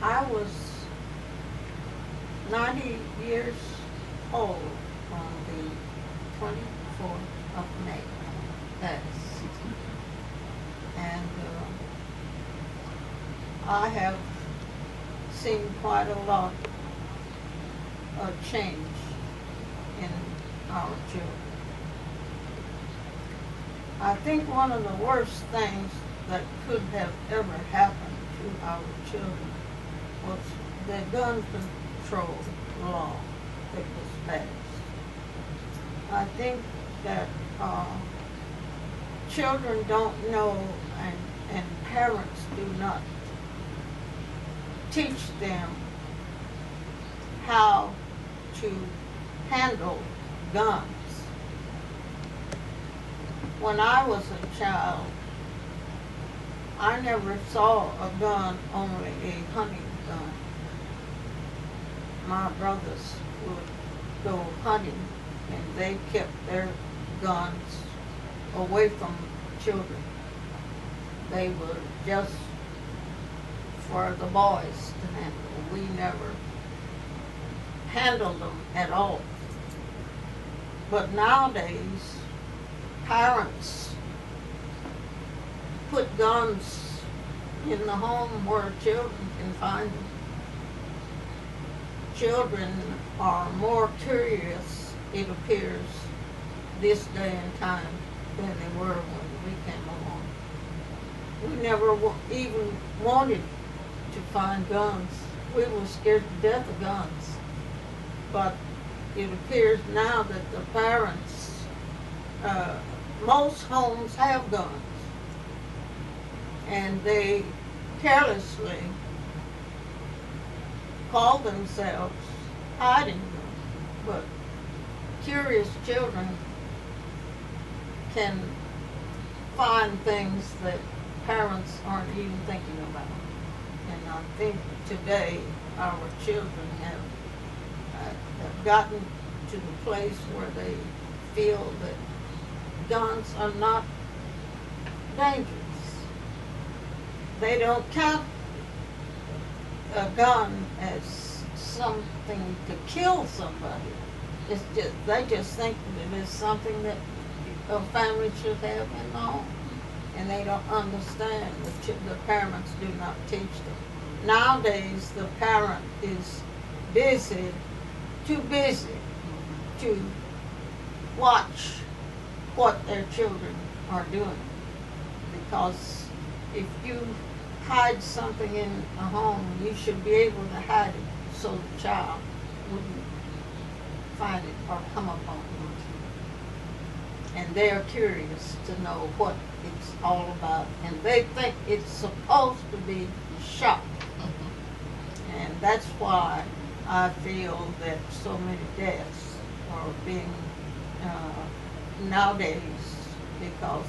I was 90 years old on the 24th of May. That's, and I have seen quite a lot of change in our children. I think one of the worst things that could have ever happened to our children was the gun control law that was passed. I think that children don't know, and parents do not teach them how to handle guns. When I was a child, I never saw a gun, only a hunting gun. My brothers would go hunting, and they kept their guns away from children. They were just for the boys to handle. We never handled them at all. But nowadays, parents put guns in the home where children can find them. Children are more curious, it appears, this day and time than they were when we came along. We never even wanted to find guns. We were scared to death of guns. But it appears now that the parents, most homes have guns, and they carelessly call themselves hiding them. But curious children can find things that parents aren't even thinking about. And I think today our children have gotten to the place where they feel that guns are not dangerous. They don't count a gun as something to kill somebody. It's just, they just think that it is something that a family should have in the home. And they don't understand. The parents do not teach them. Nowadays, the parent is too busy to watch what their children are doing. Because if you hide something in a home, you should be able to hide it so the child wouldn't find it or come upon it. And they're curious to know what it's all about. And they think it's supposed to be shot. And that's why I feel that so many deaths are being nowadays, because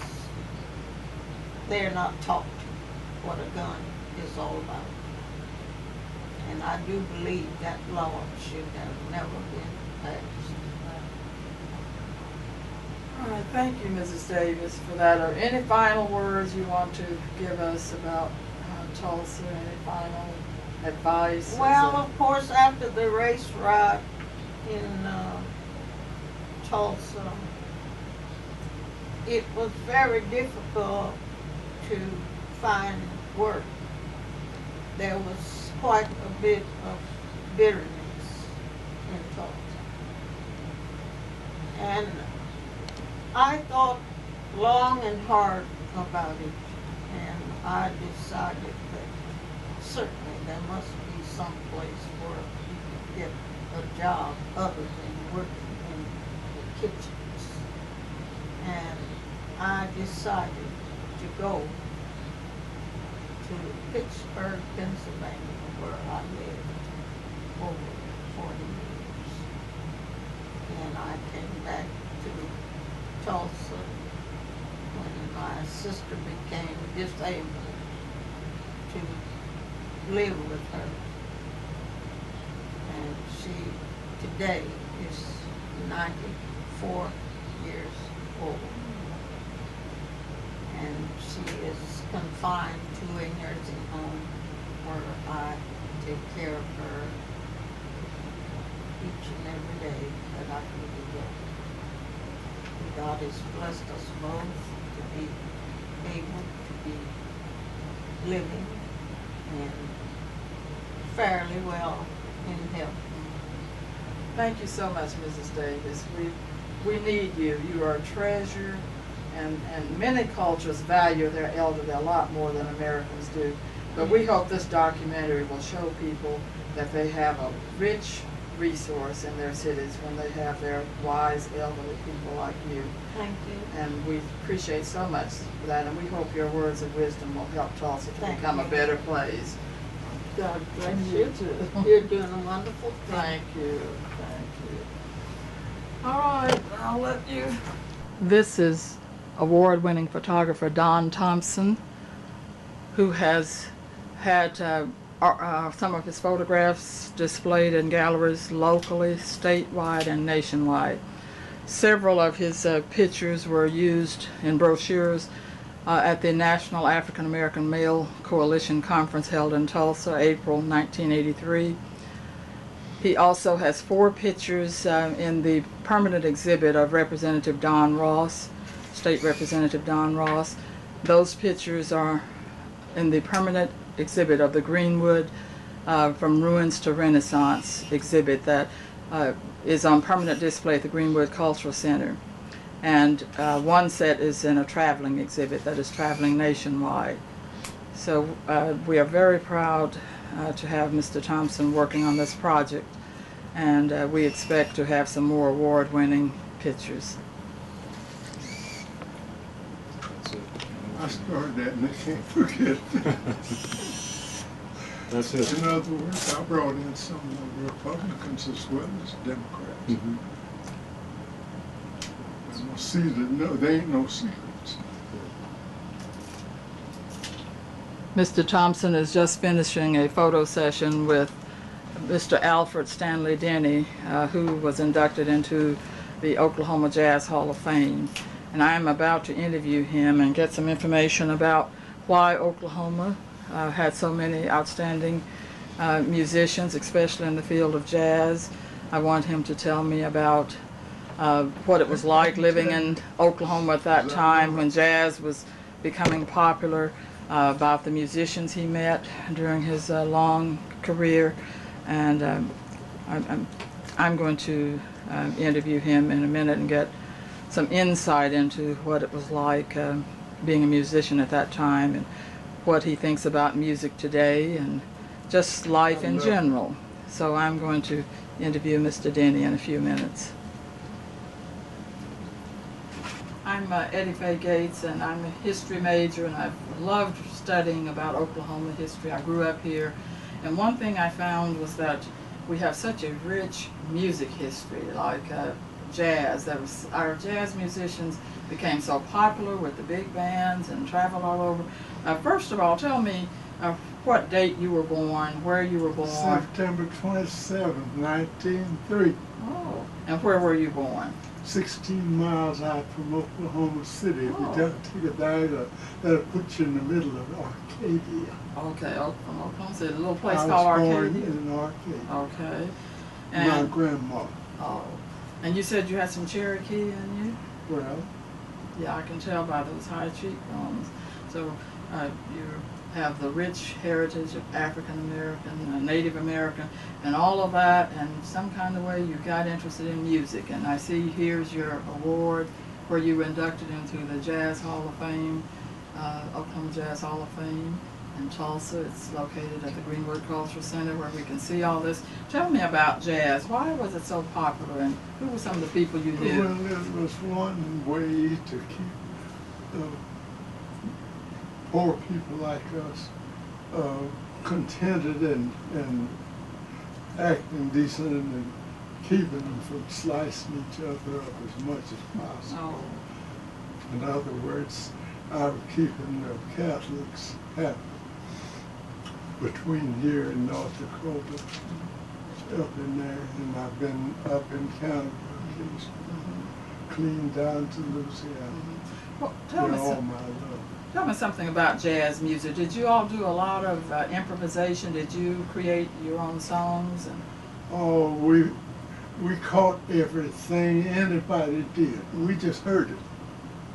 they're not taught what a gun is all about. And I do believe that law should have never been passed. All right, thank you, Mrs. Davis, for that. Are any final words you want to give us about Tulsa? Any final advice? Well, of course, after the race riot in Tulsa, it was very difficult to find work. There was quite a bit of bitterness in Tulsa. And I thought long and hard about it, and I decided that certainly there must be some place where you could get a job other than working in the kitchens. And I decided to go to Pittsburgh, Pennsylvania, where I lived over 40 years. And I came back to Tulsa when my sister became disabled to live with her. And she today is 94 years old. And she is confined to a nursing home her. I take care of her each and every day that I can be there. God has blessed us both to be able to be living and fairly well in health. Thank you so much, Mrs. Davis. We need you. You are a treasure, and many cultures value their elderly a lot more than Americans do. But we hope this documentary will show people that they have a rich resource in their cities when they have their wise elderly people like you. Thank you. And we appreciate so much that, and we hope your words of wisdom will help Tulsa to become a better place. God bless you. You're doing a wonderful thing. Thank you. Thank you. All right, I'll let you. This is award-winning photographer Don Thompson, who has had some of his photographs displayed in galleries locally, statewide, and nationwide. Several of his pictures were used in brochures at the National African American Male Coalition Conference held in Tulsa, April 1983. He also has 4 pictures in the permanent exhibit of Representative Don Ross, State Representative Don Ross. Those pictures are in the permanent exhibit of the Greenwood From Ruins to Renaissance exhibit that is on permanent display at the Greenwood Cultural Center. And one set is in a traveling exhibit that is traveling nationwide. So we are very proud to have Mr. Thompson working on this project, and we expect to have some more award-winning pictures. I started that and I can't forget that. That's it. In other words, I brought in some of the Republicans as well as Democrats. Mm-hmm. And we'll see that no, there ain't no secrets. Mr. Thompson is just finishing a photo session with Mr. Alfred Stanley Dennie, who was inducted into the Oklahoma Jazz Hall of Fame. And I am about to interview him and get some information about why Oklahoma had so many outstanding musicians, especially in the field of jazz. I want him to tell me about what it was like living in Oklahoma at that time when jazz was becoming popular, about the musicians he met during his long career. And I'm going to interview him in a minute and get some insight into what it was like being a musician at that time and what he thinks about music today and just life in general. So I'm going to interview Mr. Dennie in a few minutes. I'm Eddie Faye Gates, and I'm a history major, and I've loved studying about Oklahoma history. I grew up here, and one thing I found was that we have such a rich music history, like jazz. Our jazz musicians became so popular with the big bands and traveled all over. First of all, tell me what date you were born, where you were born. September 27, 1903. Oh, and where were you born? 16 miles out from Oklahoma City. If Oh. you don't take a dive, that'll put you in the middle of Arcadia. Okay, from Oklahoma City, a little place I called was born Arcadia. in Arcadia. Okay. My And, grandma. oh, and you said you had some Cherokee in you? Well, Yeah, I can tell by those high cheekbones. So you have the rich heritage of African American, Native American, and all of that, and some kind of way you got interested in music. And I see here's your award where you were inducted into the Jazz Hall of Fame, Oklahoma Jazz Hall of Fame in Tulsa. It's located at the Greenwood Cultural Center where we can see all this. Tell me about jazz. Why was it so popular, and who were some of the people you knew? well, it was one way to keep poor people like us contented and acting decent and keeping them from slicing each other up as much as possible. Oh. In other words, I was keeping the Catholics happy between here and North Dakota, up in there, and I've been up in Canada, clean down to Louisiana. Well, tell They're me all some, my love. Tell me something about jazz music. Did you all do a lot of improvisation? Did you create your own songs? And Oh, we caught everything anybody did. We just heard it.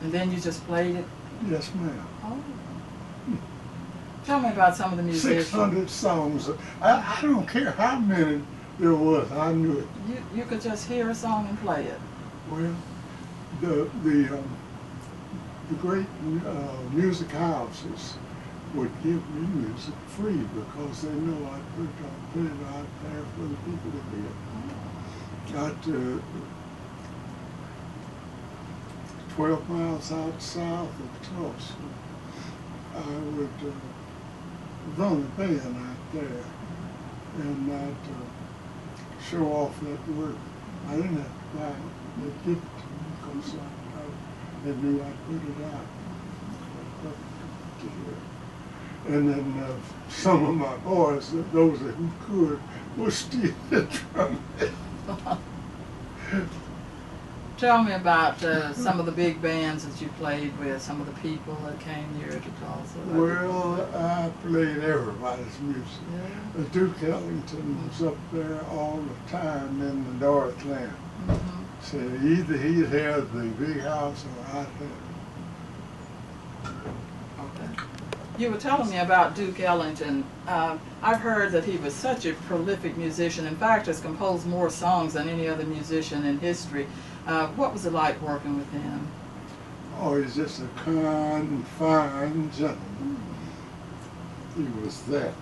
then you just played it? Yes, ma'am. Oh. Tell me about some of the musicians. 600 songs. I don't care how many there was. I knew it. You could just hear a song and play it. Well, the great music houses would give me music free because they know I'd put it out there for the people to hear. 12 miles out south of Tulsa, I would run a band out there, and I'd show off that work. I didn't have to buy it. They'd give it to me because they knew I'd put it out. And then some of my boys, those who could, were stealing from me. Tell me about some of the big bands that you played with, some of the people that came here to Tulsa. Well, I played everybody's music. Yeah. Duke Ellington was up there all the time in the Northland. Mm-hmm. So either he had the big house or I had it. Okay. You were telling me about Duke Ellington. I've heard that he was such a prolific musician. In fact, has composed more songs than any other musician in history. What was it like working with him? Oh, he's just a kind, fine gentleman. He was that.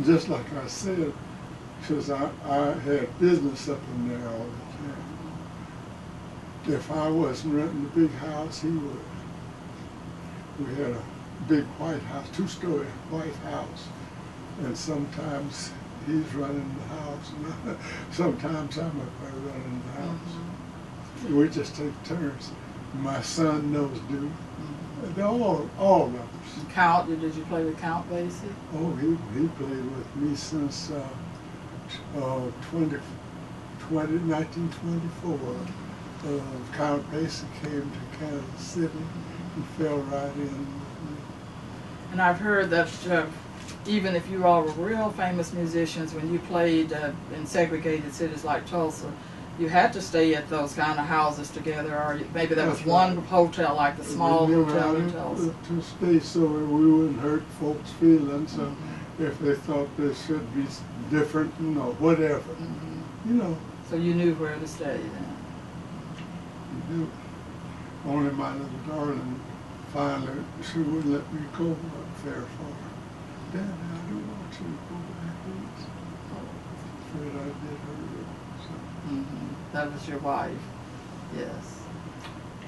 Just like I said, because I had business up in there all the time. If I wasn't renting a big house, he would. We had a big white house, 2-story white house, and sometimes he's running the house, and sometimes I'm up there running the house. Mm-hmm. We just take turns. My son knows Duke. Mm-hmm. All of us. Count? Did you play with Count Basie? Oh, he played with me since 1924. Count Basie came to Kansas City. He fell right in with me. And I've heard that even if you all were real famous musicians, when you played in segregated cities like Tulsa, you had to stay at those kind of houses together, or maybe there was one hotel, like the small hotel in Tulsa. To stay so we wouldn't hurt folks' feelings. So if they thought they should be different, whatever, So you knew where to stay then. You do. Only my little darling finally, she wouldn't let me go up there for her. Daddy, I don't want you to go back east. Afraid I did her. So. Mm-hmm. That was your wife. Yes.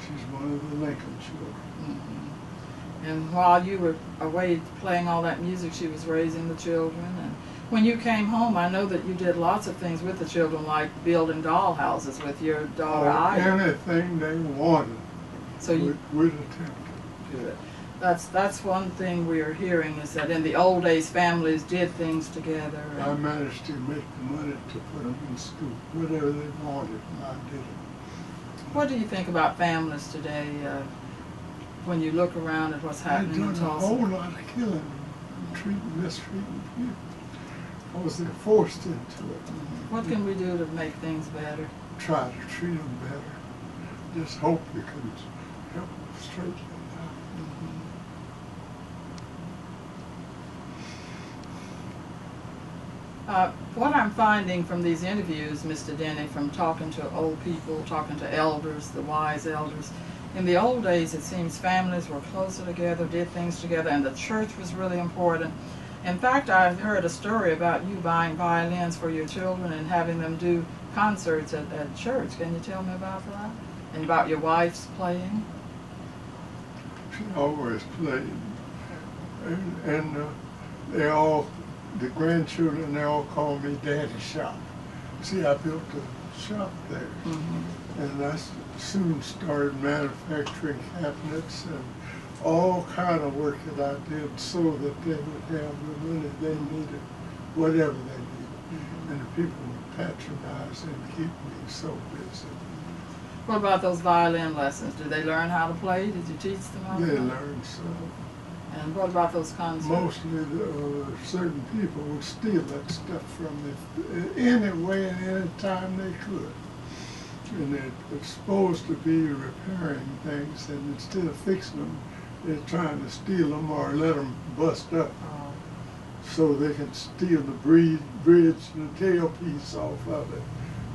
She's one of the Lincoln children. Mm-hmm. And while you were away playing all that music, she was raising the children. And when you came home, I know that you did lots of things with the children, like building dollhouses with your daughter Ida. Anything they wanted, so we'd attempt it. Good. That's one thing we are hearing, is that in the old days, families did things together. I managed to make the money to put them in school. Whatever they wanted, I did it. What do you think about families today when you look around at what's happening in They've done Tulsa? a whole lot of killing, mistreating people, because they're forced into it. What can we do to make things better? Try to treat them better. Just hope we can help straighten them out. What I'm finding from these interviews, Mr. Dennie, from talking to old people, talking to elders, the wise elders, in the old days it seems families were closer together, did things together, and the church was really important. In fact, I heard a story about you buying violins for your children and having them do concerts at church. Can you tell me about that? And about your wife's playing? She always played. And they all, the grandchildren, they all call me Daddy Shop. See, I built a shop there. Mm-hmm. And I soon started manufacturing cabinets and all kind of work that I did so that they would have the money they needed, whatever they needed. Mm-hmm. And the people would patronize and keep me so busy. What about those violin lessons? Did they learn how to play? Did you teach them how to They play? learned some. And what about those concerts? Mostly certain people would steal that stuff from me any way and any time they could. And they're supposed to be repairing things, and instead of fixing them, they're trying to steal them or let them bust up so they can steal the bridge and the tailpiece off of it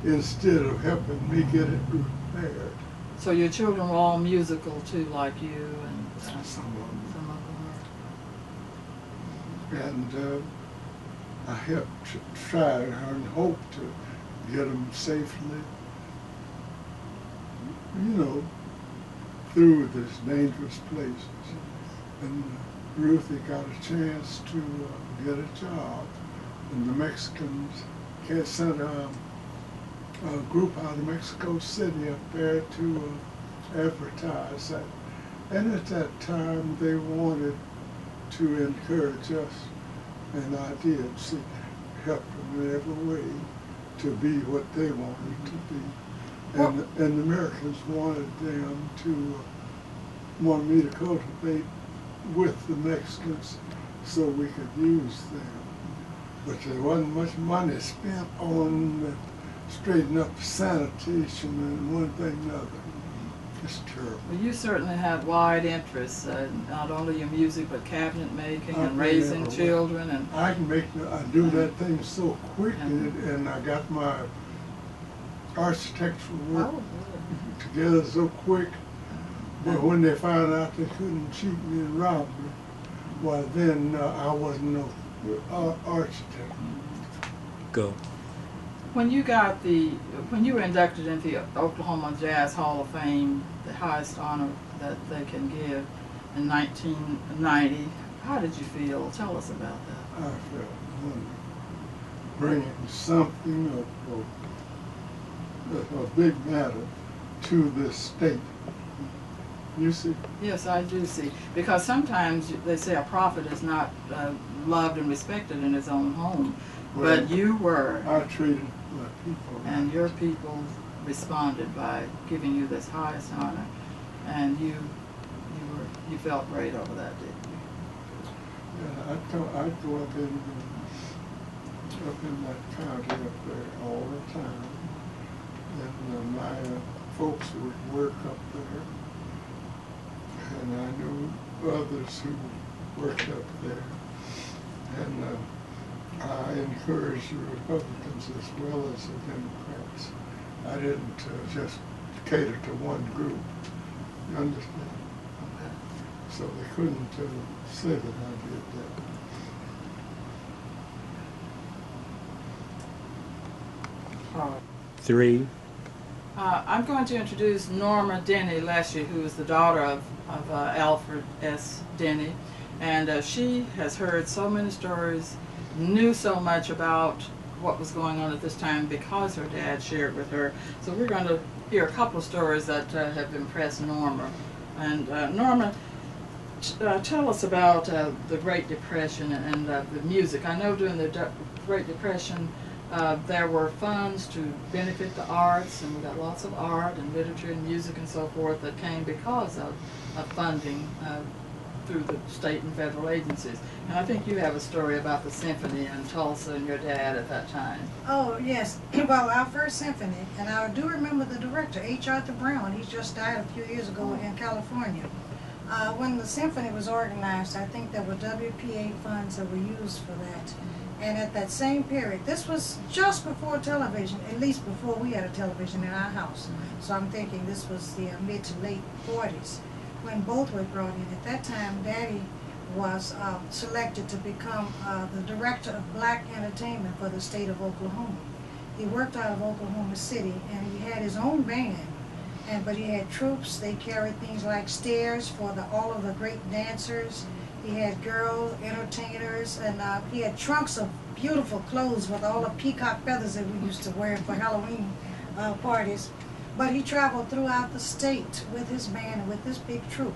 instead of helping me get it repaired. So your children were all musical too, like you, and Some of them. some of them And I helped try and hope to get them safely, through this dangerous places. And Ruthie got a chance to get a job. And the Mexicans sent a group out of Mexico City up there to advertise that. And at that time, they wanted to encourage us, and I did help them in every way to be what they wanted to be. And the Americans wanted me to cultivate with the Mexicans so we could use them. But there wasn't much money spent on straightening up sanitation and one thing and another. It's terrible. Well, you certainly had wide interests, not only in music, but cabinet making and raising children. And I do that thing so quick, and I got my architectural work together so quick. But when they found out they couldn't cheat me and rob me, well, then I wasn't no architect. Go. when you were inducted into the Oklahoma Jazz Hall of Fame, the highest honor that they can give in 1990, how did you feel? Tell us about that. I felt wonderful. Bringing something of a big matter to this state. You see? Yes, I do see. Because sometimes they say a prophet is not loved and respected in his own home. Well, but you were. I treated my people. And your people responded by giving you this highest honor. And you felt great over that, didn't you? Yeah, I'd go up in that county up there all the time. And my folks would work up there. And I knew others who worked up there. And I encouraged the Republicans as well as the Democrats. I didn't just cater to one group. You understand? Okay. So they couldn't say that I did that. All right. 3. I'm going to introduce Norma Dennie Leshy, who is the daughter of Alfred S. Dennie. And she has heard so many stories, knew so much about what was going on at this time because her dad shared with her. So we're going to hear a couple of stories that have impressed Norma. And Norma, tell us about the Great Depression and the music. I know during the Great Depression there were funds to benefit the arts, and we got lots of art and literature and music and so forth that came because of funding through the state and federal agencies. And I think you have a story about the symphony in Tulsa and your dad at that time. Oh, yes. Well, our first symphony, and I do remember the director, H. Arthur Brown. He just died a few years ago in California. When the symphony was organized, I think there were WPA funds that were used for that. And at that same period, this was just before television, at least before we had a television in our house. So I'm thinking this was the mid to late 40s when both were brought in. At that time, Daddy was selected to become the director of black entertainment for the state of Oklahoma. He worked out of Oklahoma City, and he had his own band. But he had troops. They carried things like stairs for all of the great dancers. He had girl entertainers, and he had trunks of beautiful clothes with all the peacock feathers that we used to wear for Halloween parties. But he traveled throughout the state with his band and with this big troupe,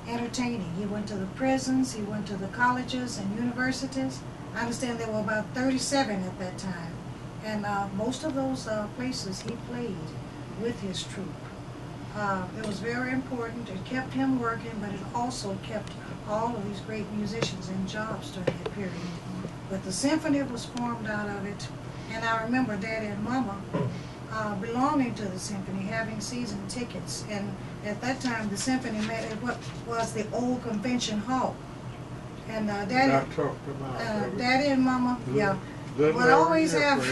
entertaining. He went to the prisons, he went to the colleges and universities. I understand there were about 37 at that time. And most of those places he played with his troupe. It was very important. It kept him working, but it also kept all of these great musicians in jobs during that period. But the symphony was formed out of it, and I remember Daddy and Mama belonging to the symphony, having season tickets, and at that time the symphony met at what was the old convention hall. And Daddy and Mama, yeah, would always have,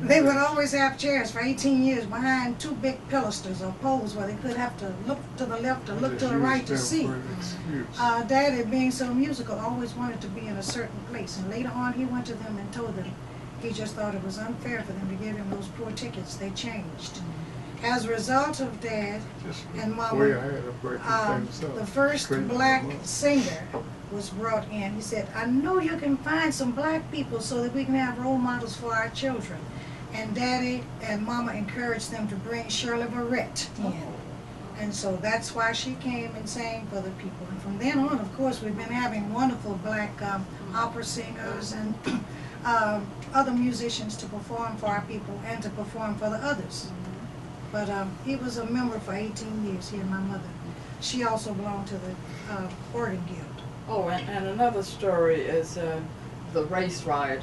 they would always have chairs for 18 years behind two big pilasters or poles where they could have to look to the left or look to the right to see. Daddy, being so musical, always wanted to be in a certain place, and later on he went to them and told them he just thought it was unfair for them to give him those poor tickets. They changed. As a result of Dad and Mama, the first black singer was brought in. He said, I know you can find some black people so that we can have role models for our children. And Daddy and Mama encouraged them to bring Shirley Barrett in. And so that's why she came and sang for the people. And from then on, of course, we've been having wonderful black opera singers and other musicians to perform for our people and to perform for the others. But he was a member for 18 years, he and my mother. She also belonged to the Organ Guild. Oh, and another story is the race riot.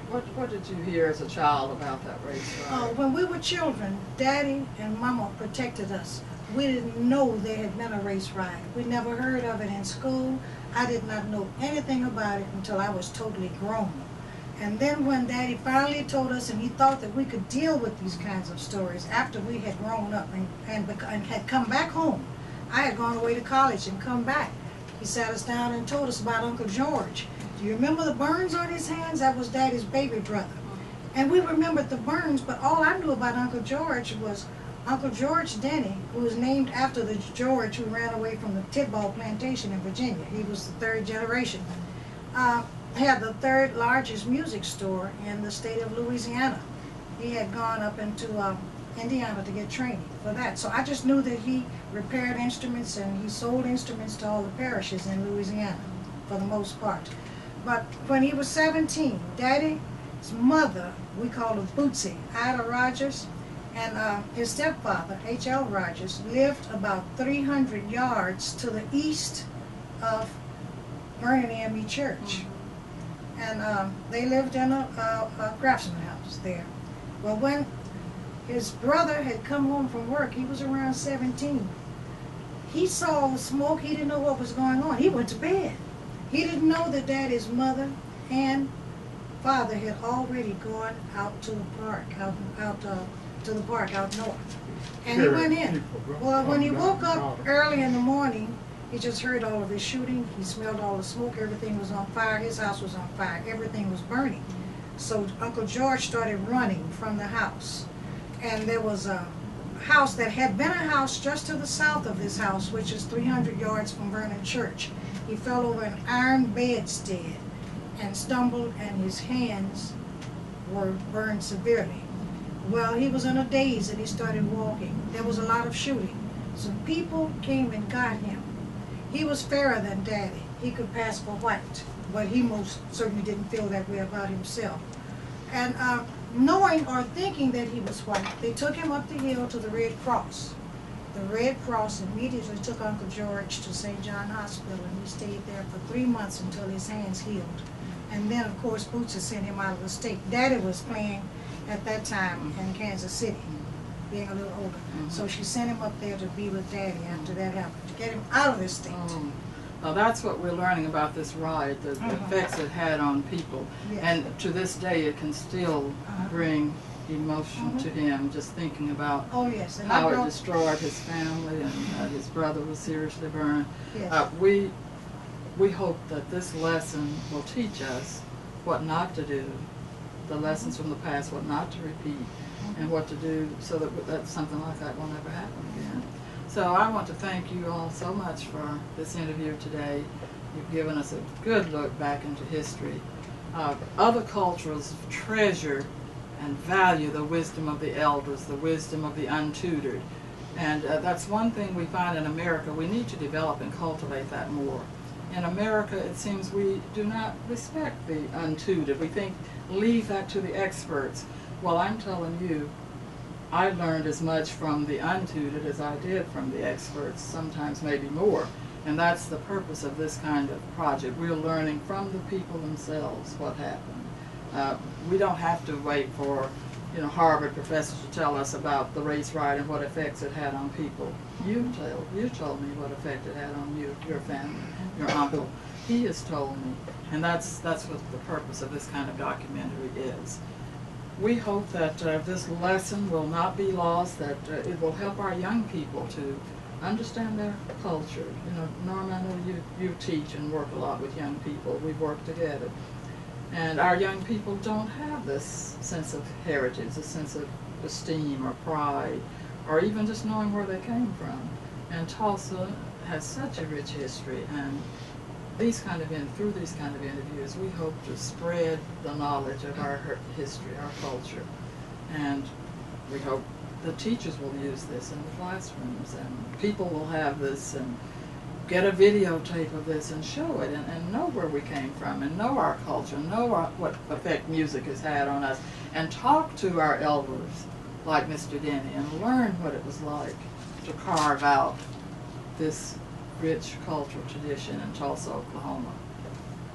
What did you hear as a child about that race riot? When we were children, Daddy and Mama protected us. We didn't know there had been a race riot. We never heard of it in school. I did not know anything about it until I was totally grown. And then when Daddy finally told us, and he thought that we could deal with these kinds of stories after we had grown up and had come back home. I had gone away to college and come back. He sat us down and told us about Uncle George. Do you remember the burns on his hands? That was Daddy's baby brother. And we remembered the burns, but all I knew about Uncle George was Uncle George Dennie, who was named after the George who ran away from the Tidball Plantation in Virginia. He was the third generation. Had the third largest music store in the state of Louisiana. He had gone up into Indiana to get training for that. So I just knew that he repaired instruments and he sold instruments to all the parishes in Louisiana for the most part. But when he was 17, Daddy's mother, we called her Bootsy, Ida Rogers, and his stepfather, H.L. Rogers, lived about 300 yards to the east of Vernon AME Church. And they lived in a craftsman house there. Well, when his brother had come home from work, he was around 17. He saw the smoke, he didn't know what was going on. He went to bed. He didn't know that Daddy's mother and father had already gone out to the park, out north. And he went in. Well, when he woke up early in the morning, he just heard all of this shooting. He smelled all the smoke. Everything was on fire. His house was on fire. Everything was burning. So Uncle George started running from the house. And there was a house that had been a house just to the south of this house, which is 300 yards from Vernon Church. He fell over an iron bedstead and stumbled, and his hands were burned severely. Well, he was in a daze and he started walking. There was a lot of shooting. Some people came and got him. He was fairer than Daddy. He could pass for white, but he most certainly didn't feel that way about himself. And knowing or thinking that he was white, they took him up the hill to the Red Cross. The Red Cross immediately took Uncle George to St. John Hospital, and he stayed there for 3 months until his hands healed. And then, of course, Boots had sent him out of the state. Daddy was playing at that time in Kansas City, being a little older. So she sent him up there to be with Daddy after that happened, to get him out of the state. Now that's what we're learning about this riot, the effects it had on people. Yes. And to this day it can still bring emotion to him, just thinking about And how it destroyed his family, and his brother was seriously burned. Yes. We hope that this lesson will teach us what not to do, the lessons from the past, what not to repeat, and what to do so that something like that will never happen again. So I want to thank you all so much for this interview today. You've given us a good look back into history. Other cultures treasure and value the wisdom of the elders, the wisdom of the untutored. And that's one thing we find in America. We need to develop and cultivate that more. In America, it seems we do not respect the untutored. We think, leave that to the experts. Well, I'm telling you, I learned as much from the untutored as I did from the experts, sometimes maybe more. And that's the purpose of this kind of project. We're learning from the people themselves what happened. We don't have to wait for, Harvard professors to tell us about the race riot and what effects it had on people. You told me what effect it had on you, your family, your uncle. He has told me. And that's what the purpose of this kind of documentary is. We hope that this lesson will not be lost, that it will help our young people to understand their culture. Norm, I know you teach and work a lot with young people. We've worked together. And our young people don't have this sense of heritage, a sense of esteem or pride, or even just knowing where they came from. And Tulsa has such a rich history, and through these kind of interviews, we hope to spread the knowledge of our history, our culture. And we hope the teachers will use this in the classrooms, and people will have this and get a videotape of this and show it, and know where we came from, and know our culture, know what effect music has had on us, and talk to our elders like Mr. Dennie and learn what it was like to carve out this rich cultural tradition in Tulsa, Oklahoma.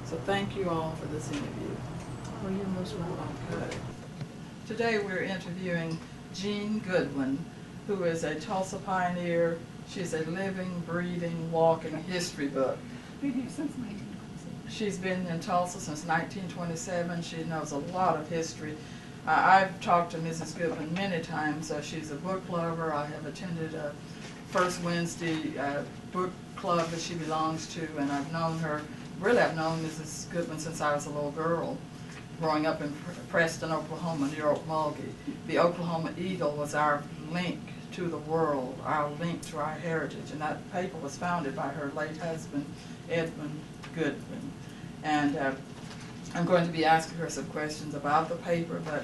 So thank you all for this interview. Oh, you're most welcome. Okay. Today we're interviewing Jeanne Goodwin, who is a Tulsa pioneer. She's a living, breathing, walking history book. Been here since 1927. She's been in Tulsa since 1927. She knows a lot of history. I've talked to Mrs. Goodwin many times. She's a book lover. I have attended a First Wednesday book club that she belongs to, and I've known her, really I've known Mrs. Goodwin since I was a little girl, growing up in Preston, Oklahoma, near Okmulgee. The Oklahoma Eagle was our link to the world, our link to our heritage, and that paper was founded by her late husband, Edmund Goodwin. And I'm going to be asking her some questions about the paper, but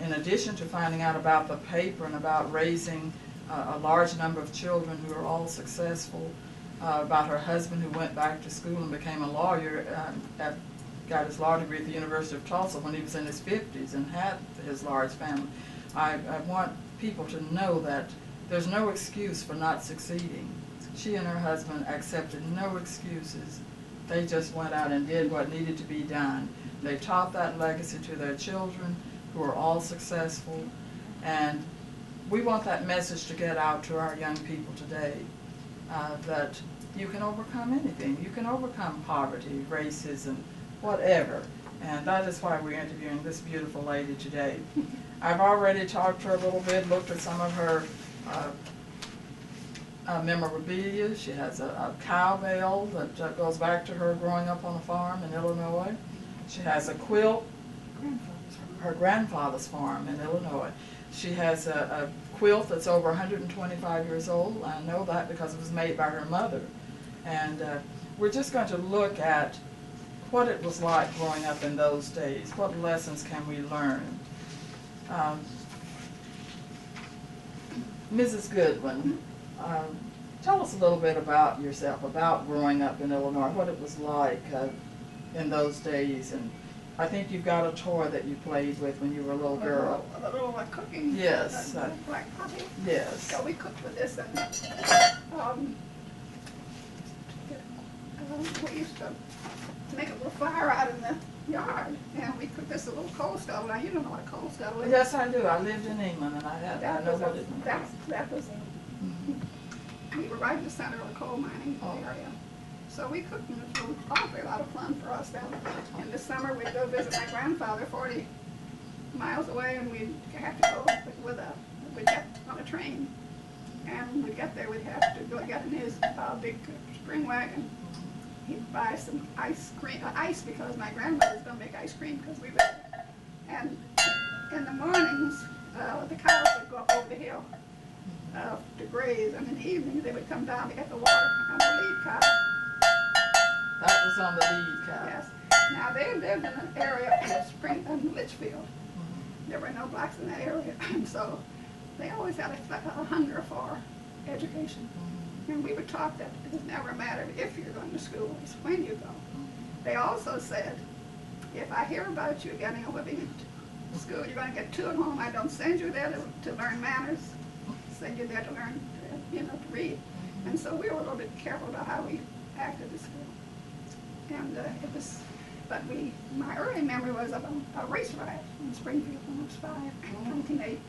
in addition to finding out about the paper and about raising a large number of children who are all successful, about her husband who went back to school and became a lawyer, got his law degree at the University of Tulsa when he was in his 50s and had his large family. I want people to know that there's no excuse for not succeeding. She and her husband accepted no excuses. They just went out and did what needed to be done. They taught that legacy to their children, who are all successful, and we want that message to get out to our young people today, that you can overcome anything. You can overcome poverty, racism, whatever. And that is why we're interviewing this beautiful lady today. I've already talked to her a little bit, looked at some of her memorabilia. She has a cow veil that goes back to her growing up on a farm in Illinois. She has a quilt, her grandfather's farm in Illinois. She has a quilt that's over 125 years old. I know that because it was made by her mother. And we're just going to look at what it was like growing up in those days. What lessons can we learn? Mrs. Goodwin, tell us a little bit about yourself, about growing up in Illinois, what it was like in those days. And I think you've got a toy that you played with when you were a little girl. A little cooking. Yes. Black puppy. Yes. So we cooked with this, and we used to make a little fire out in the yard, and we cooked this a little coal scuttle. Now you don't know what a coal scuttle is. Yes, I do. I lived in England, and I know what it means. That was we were right in the center of a coal mining area. So we cooked, and it was an awfully lot of fun for us. Then in the summer we'd go visit my grandfather 40 miles away, and we'd have to go we'd get on a train. And when we'd get there, we'd have to go get in his big spring wagon. He'd buy some ice because my grandmother's gonna make ice cream because we live. And in the mornings, the cows would go up over the hill to graze, and in the evenings they would come down to get the water on the lead cow. That was on the lead cow. Yes. Now they lived in an area in Litchfield. There were no blacks in that area, and so they always had a hunger for education. And we were taught that it never mattered if you're going to school, it's when you go. They also said, if I hear about you getting a whipping, school. You're going to get 2 at home. I don't send you there to learn manners. Send you there to learn, to read. And so we were a little bit careful about how we acted at school. And it was, but my early memory was of a race riot in Springfield when I was 5, 1908.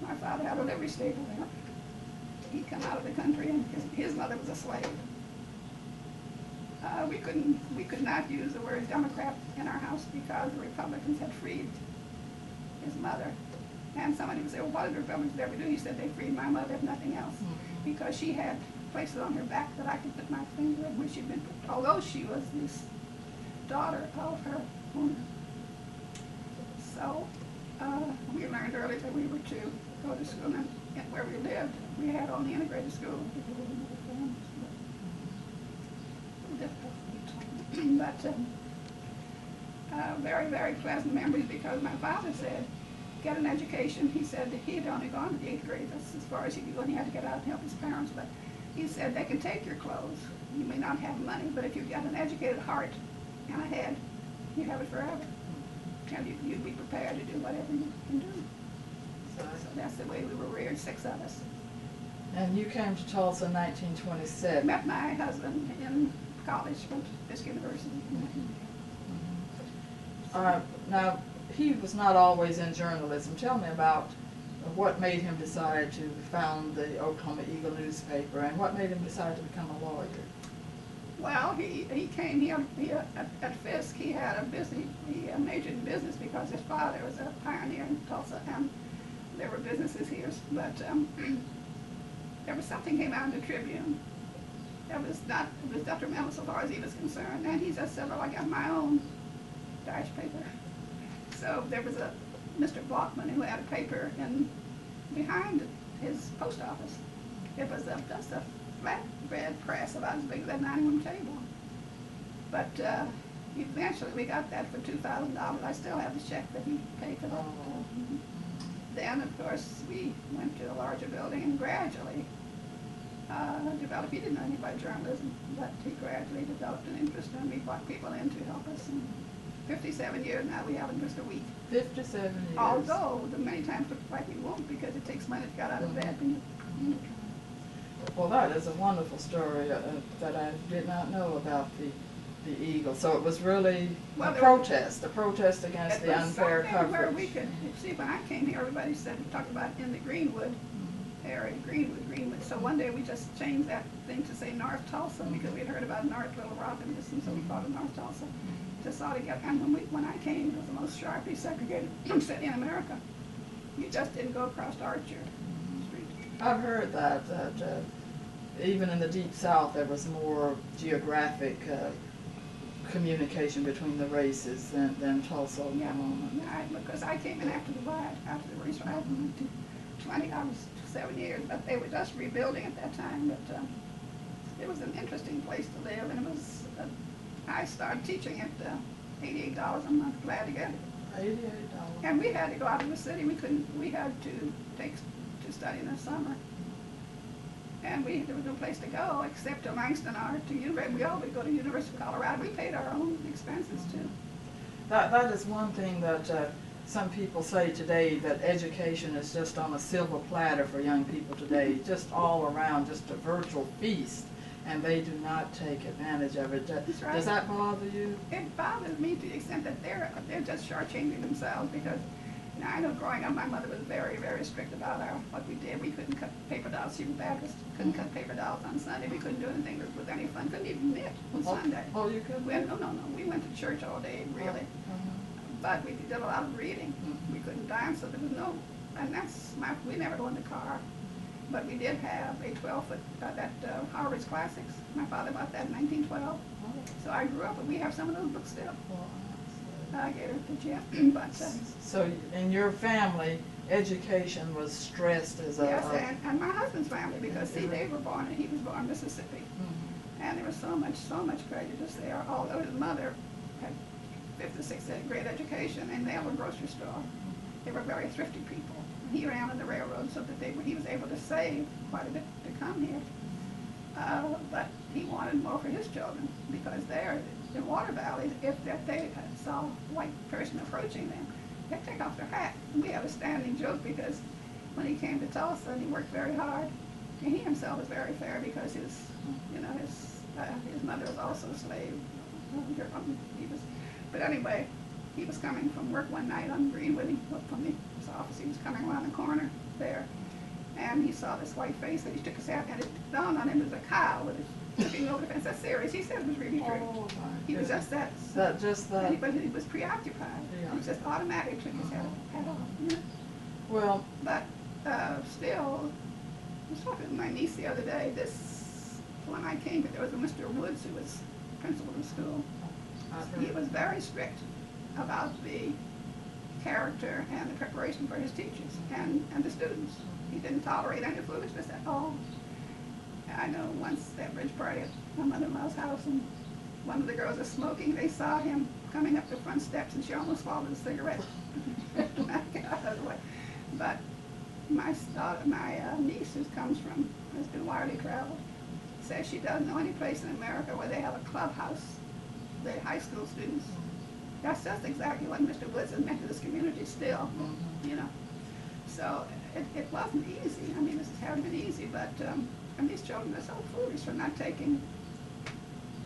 My father had a livery stable there. He'd come out of the country, and his mother was a slave. We could not use the word Democrat in our house because the Republicans had freed his mother. And somebody would say, well, what did the Republicans ever do? He said, they freed my mother, if nothing else, because she had places on her back that I could put my finger in, where she'd been put, although she was this daughter of her owner. So we learned early that we were to go to school, and where we lived, we had only integrated school. But very, very pleasant memories, because my father said, get an education. He said that he had only gone to the 8th grade. That's as far as he could go, and he had to get out and help his parents. But he said they can take your clothes. You may not have money, but if you've got an educated heart and a head, you have it forever. And you'd be prepared to do whatever you can do. So that's the way we were reared, 6 of us. And you came to Tulsa in 1927. Met my husband in college, went to Fisk University. Now, he was not always in journalism. Tell me about what made him decide to found the Oklahoma Eagle newspaper, and what made him decide to become a lawyer. Well, he came here at Fisk. He had a business. He majored in business because his father was a pioneer in Tulsa, and there were businesses here. But there was something came out in the Tribune that was not. It was detrimental so far as he was concerned. And he just said, "Well, I got my own dash paper." So there was a Mr. Blockman who had a paper behind his post office. It was just a flatbread press about as big as that dining room table. But eventually we got that for $2,000. I still have the check that he paid for that. Then, of course, we went to a larger building and gradually developed. He didn't know anything about journalism, but he gradually developed an interest, and we brought people in to help us. And 57 years now, we haven't missed a week. 57 years. Although, many times looks like we won't, because it takes money to get out of bed. Well, that is a wonderful story that I did not know about the Eagle. So it was really a protest against the unfair coverage. Where we could see, when I came here, everybody said, talked about in the Greenwood area, Greenwood. So one day we just changed that thing to say North Tulsa, because we had heard about North Little Rock and this, and so we called it North Tulsa. Just saw together. And when I came, it was the most sharply segregated city in America. You just didn't go across Archer Street. I've heard that even in the Deep South there was more geographic communication between the races than Tulsa, Oklahoma. Yeah, because I came in after the riot, after the race riot, I was 7 years, but they were just rebuilding at that time. But it was an interesting place to live, and it was. I started teaching at $88 a month. Glad to get it. $88. And we had to go out of the city. We had to study in the summer. And there was no place to go except to Langston or to University. We all would go to University of Colorado. We paid our own expenses too. That is one thing that some people say today, that education is just on a silver platter for young people today, just all around, just a virtual feast. And they do not take advantage of it. That's right. Does that bother you? It bothers me to the extent that they're just shortchanging themselves, because I know growing up my mother was very, very strict about what we did. We couldn't cut paper dolls. She was Baptist. Couldn't cut paper dolls on Sunday. We couldn't do anything with any fun. Couldn't even knit on Sunday. Oh, you couldn't? No. We went to church all day, really. But we did a lot of reading. We couldn't dance, so there was no, and we never owned a car. But we did have a 12-foot, that Harvard's Classics. My father bought that in 1912. So I grew up, and we have some of those books still. I gave it to Jeff. But, so in your family, education was stressed as a... Yes, and my husband's family, because see, they were born, and he was born in Mississippi. And there was so much prejudice there. Although his mother had 5th or 6th grade education, and they had a grocery store. They were very thrifty people. He ran on the railroad so that he was able to save quite a bit to come here. But he wanted more for his children, because there in Water Valley, if they saw a white person approaching them, they'd take off their hat. And we had a standing joke because when he came to Tulsa and he worked very hard, and he himself was very fair because his mother was also a slave. But anyway, he was coming from work one night on Greenwood. He looked from his office. He was coming around the corner there, and he saw this white face, and he took his hat, and it dawned on him as a cow with his looking over the fence. That's serious. He said it was really true. Oh, He was just that. But he was preoccupied. Yeah. He was just automatic, took his hat off. You know? well, But still, I was talking to my niece the other day. When I came, there was a Mr. Woods who was principal of the school. He was very strict about the character and the preparation for his teachers and the students. He didn't tolerate any foolishness at all. I know once at bridge party at my mother-in-law's house, and one of the girls was smoking. They saw him coming up the front steps, and she almost swallowed a cigarette. But my niece, who has been widely traveled, says she doesn't know any place in America where they have a clubhouse. The high school students. That's just exactly what Mr. Woods has meant to this community still, you know. So it wasn't easy. I mean, this hasn't been easy, but and these children are so foolish for not taking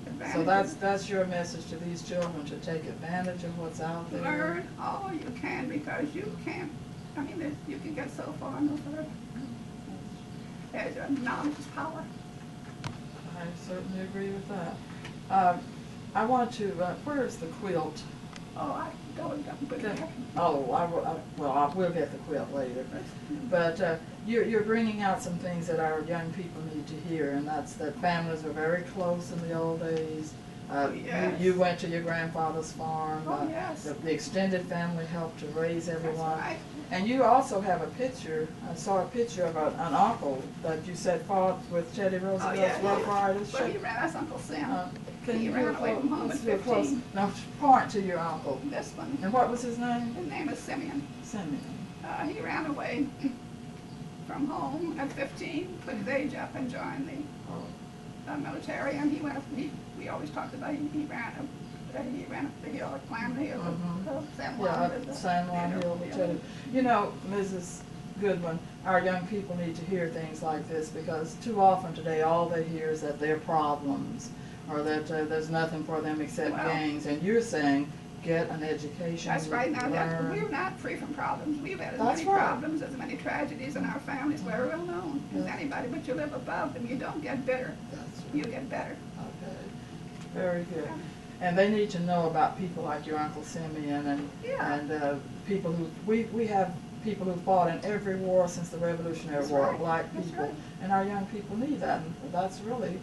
advantage. So that's your message to these children, to take advantage of what's out there. Learn all you can, because you can't. I mean, you can get so far no further. Knowledge is power. I certainly agree with that. I want to. Where's the quilt? Oh, I go and put it back. Oh, we'll get the quilt later. But you're bringing out some things that our young people need to hear, and that's that families were very close in the old days. Yes. You went to your grandfather's farm. Oh, yes. The extended family helped to raise everyone. That's right. And you also have a picture. I saw a picture of an uncle that you said fought with Teddy Roosevelt's Rough Riders. Well, he ran. That's Uncle Sam. Can He you ran away from home at 15. Now, point to your uncle. This one. And what was his name? His name is Simeon. Simeon. He ran away from home at 15, put his age up, and joined the military. And he went. We always talked about he ran up the hill at Clam Hill, San Juan. San Juan Hill. You know, Mrs. Goodwin, our young people need to hear things like this, because too often today all they hear is that they're problems, or that there's nothing for them except gangs. And you're saying, get an education. That's right. Now, we're not free from problems. We've had as many problems, as many tragedies in our families, very well known as anybody. But you live above them. You don't get bitter. You get better. Okay. Very good. And they need to know about people like your Uncle Simeon and people who we have people who fought in every war since the Revolutionary War, black people, and our young people need that. And that's really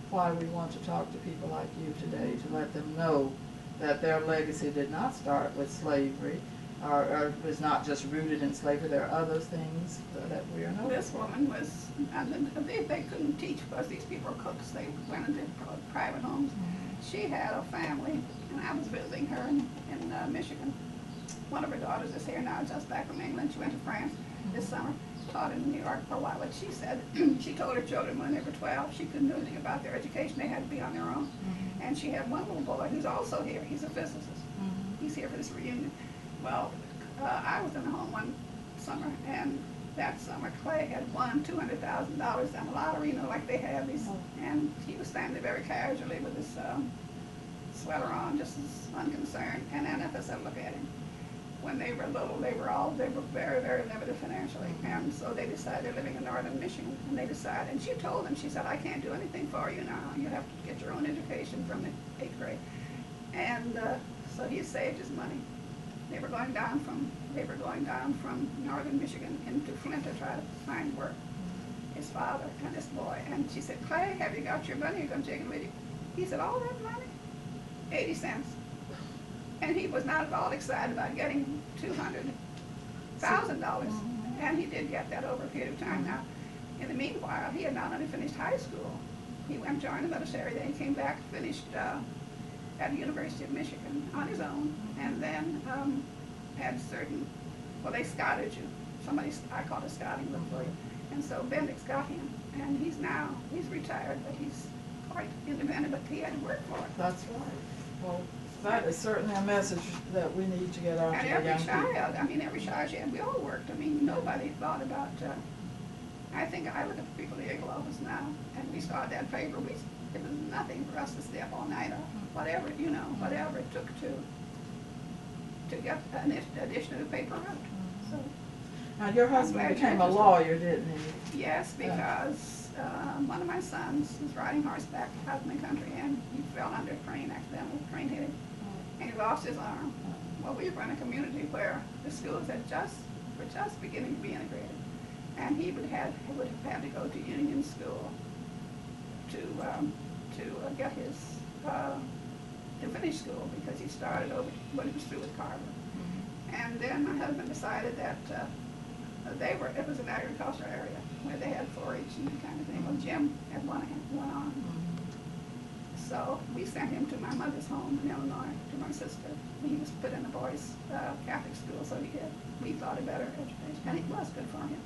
why we want to talk to people like you today, to let them know that their legacy did not start with slavery, or was not just rooted in slavery. There are other things that we are knowing. This woman was, and they couldn't teach because these people were cooks. They went into private homes. She had a family, and I was visiting her in Michigan. One of her daughters is here now, just back from England. She went to France this summer, taught in New York for a while. But she said, she told her children when they were 12, she couldn't know anything about their education. They had to be on their own. And she had one little boy who's also here. He's a physicist. He's here for this reunion. Well, I was in the home one summer, and that summer Clay had won $200,000 on the lottery, you know, like they have these. And he was standing there very casually with his sweater on, just as unconcerned. And NFS said, look at him. When they were little, they were very, very limited financially. And so they decided, they're living in northern Michigan, and they decided, and she told them, she said, I can't do anything for you now. You have to get your own education from the 8th grade. And so he saved his money. They were going down from northern Michigan into Flint to try to find work. His father and this boy. And she said, Clay, have you got your money? You're going to take it with you? He said, all that money? 80 cents. And he was not at all excited about getting $200,000. And he did get that over a period of time. Now, in the meanwhile, he had not only finished high school, he went joined the military, then he came back, finished at the University of Michigan on his own, and then had certain, well, they scouted you. I call it scouting, look for you. And so Bendix got him, and he's retired, but he's quite independent, but he had to work for it. That's right. Well, That is certainly a message that we need to get out And to the every young people. child, I mean, every child, and we all worked. I mean, nobody thought about, I think I look at the people at the Eagle office now, and we started that paper. It was nothing for us to stay up all night or whatever, you know, whatever it took to get an edition of the paper out. So, Now, your husband became a lawyer, didn't he? yes, because one of my sons was riding horseback out in the country, and he fell under a train accidentally. The train hit him, and he lost his arm. Well, we were in a community where the schools were just beginning to be integrated, and he would have had to go to union school to get his to finish school, because he started over when he was through with Carver. And then my husband decided that it was an agricultural area where they had 4-H and that kind of thing. Well, Jim had one on. So we sent him to my mother's home in Illinois, to my sister. He was put in a boys' Catholic school, so we thought a better education, and it was good for him.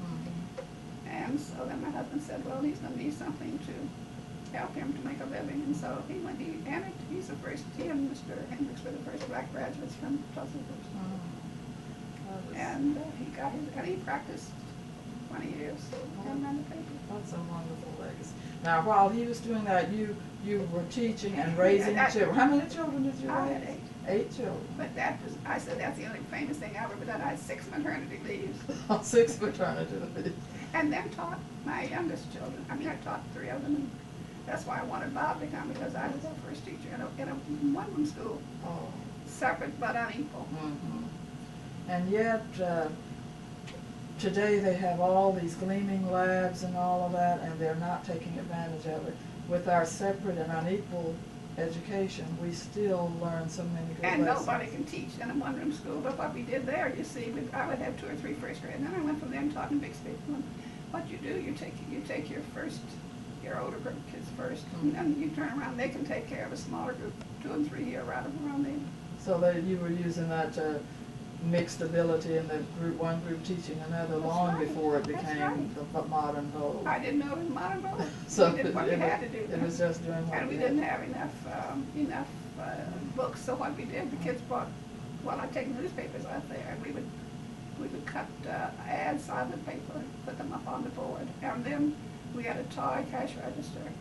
And so then my husband said, well, he's going to need something to help him to make a living. And so he's the first, he and Mr. Hendricks were the first black graduates from Tulsa. And he practiced 20 years and ran the paper. That's a wonderful legacy. Now, while he was doing that, you were teaching and raising children. How many children did you raise? I had 8. 8 children. But I said that's the only famous thing I've ever done. I had 6 maternity leaves. 6 maternity leaves. And then taught my youngest children. I mean, I taught 3 of them. And that's why I wanted Bob to come, because I was their first teacher in a one-room school. Oh. Separate but unequal. And yet, today they have all these gleaming labs and all of that, and they're not taking advantage of it. With our separate and unequal education, we still learn so many good And lessons. nobody can teach in a one-room school. But what we did there, you see, I would have 2 or 3 first grade, and then I went from there and taught in big space. What you do, you take your older group of kids first, and then you turn around. They can take care of a smaller group, 2 and 3 year right around there. So that you were using that mixed ability in the one group teaching another long before it became the modern vogue. I didn't know it was modern vogue. So we did what we had to do. It was just doing what and we didn't have enough books. So what we did, the kids brought. Well, I'd take newspapers out there, and we would cut ads on the paper, put them up on the board, and then we had a toy cash register,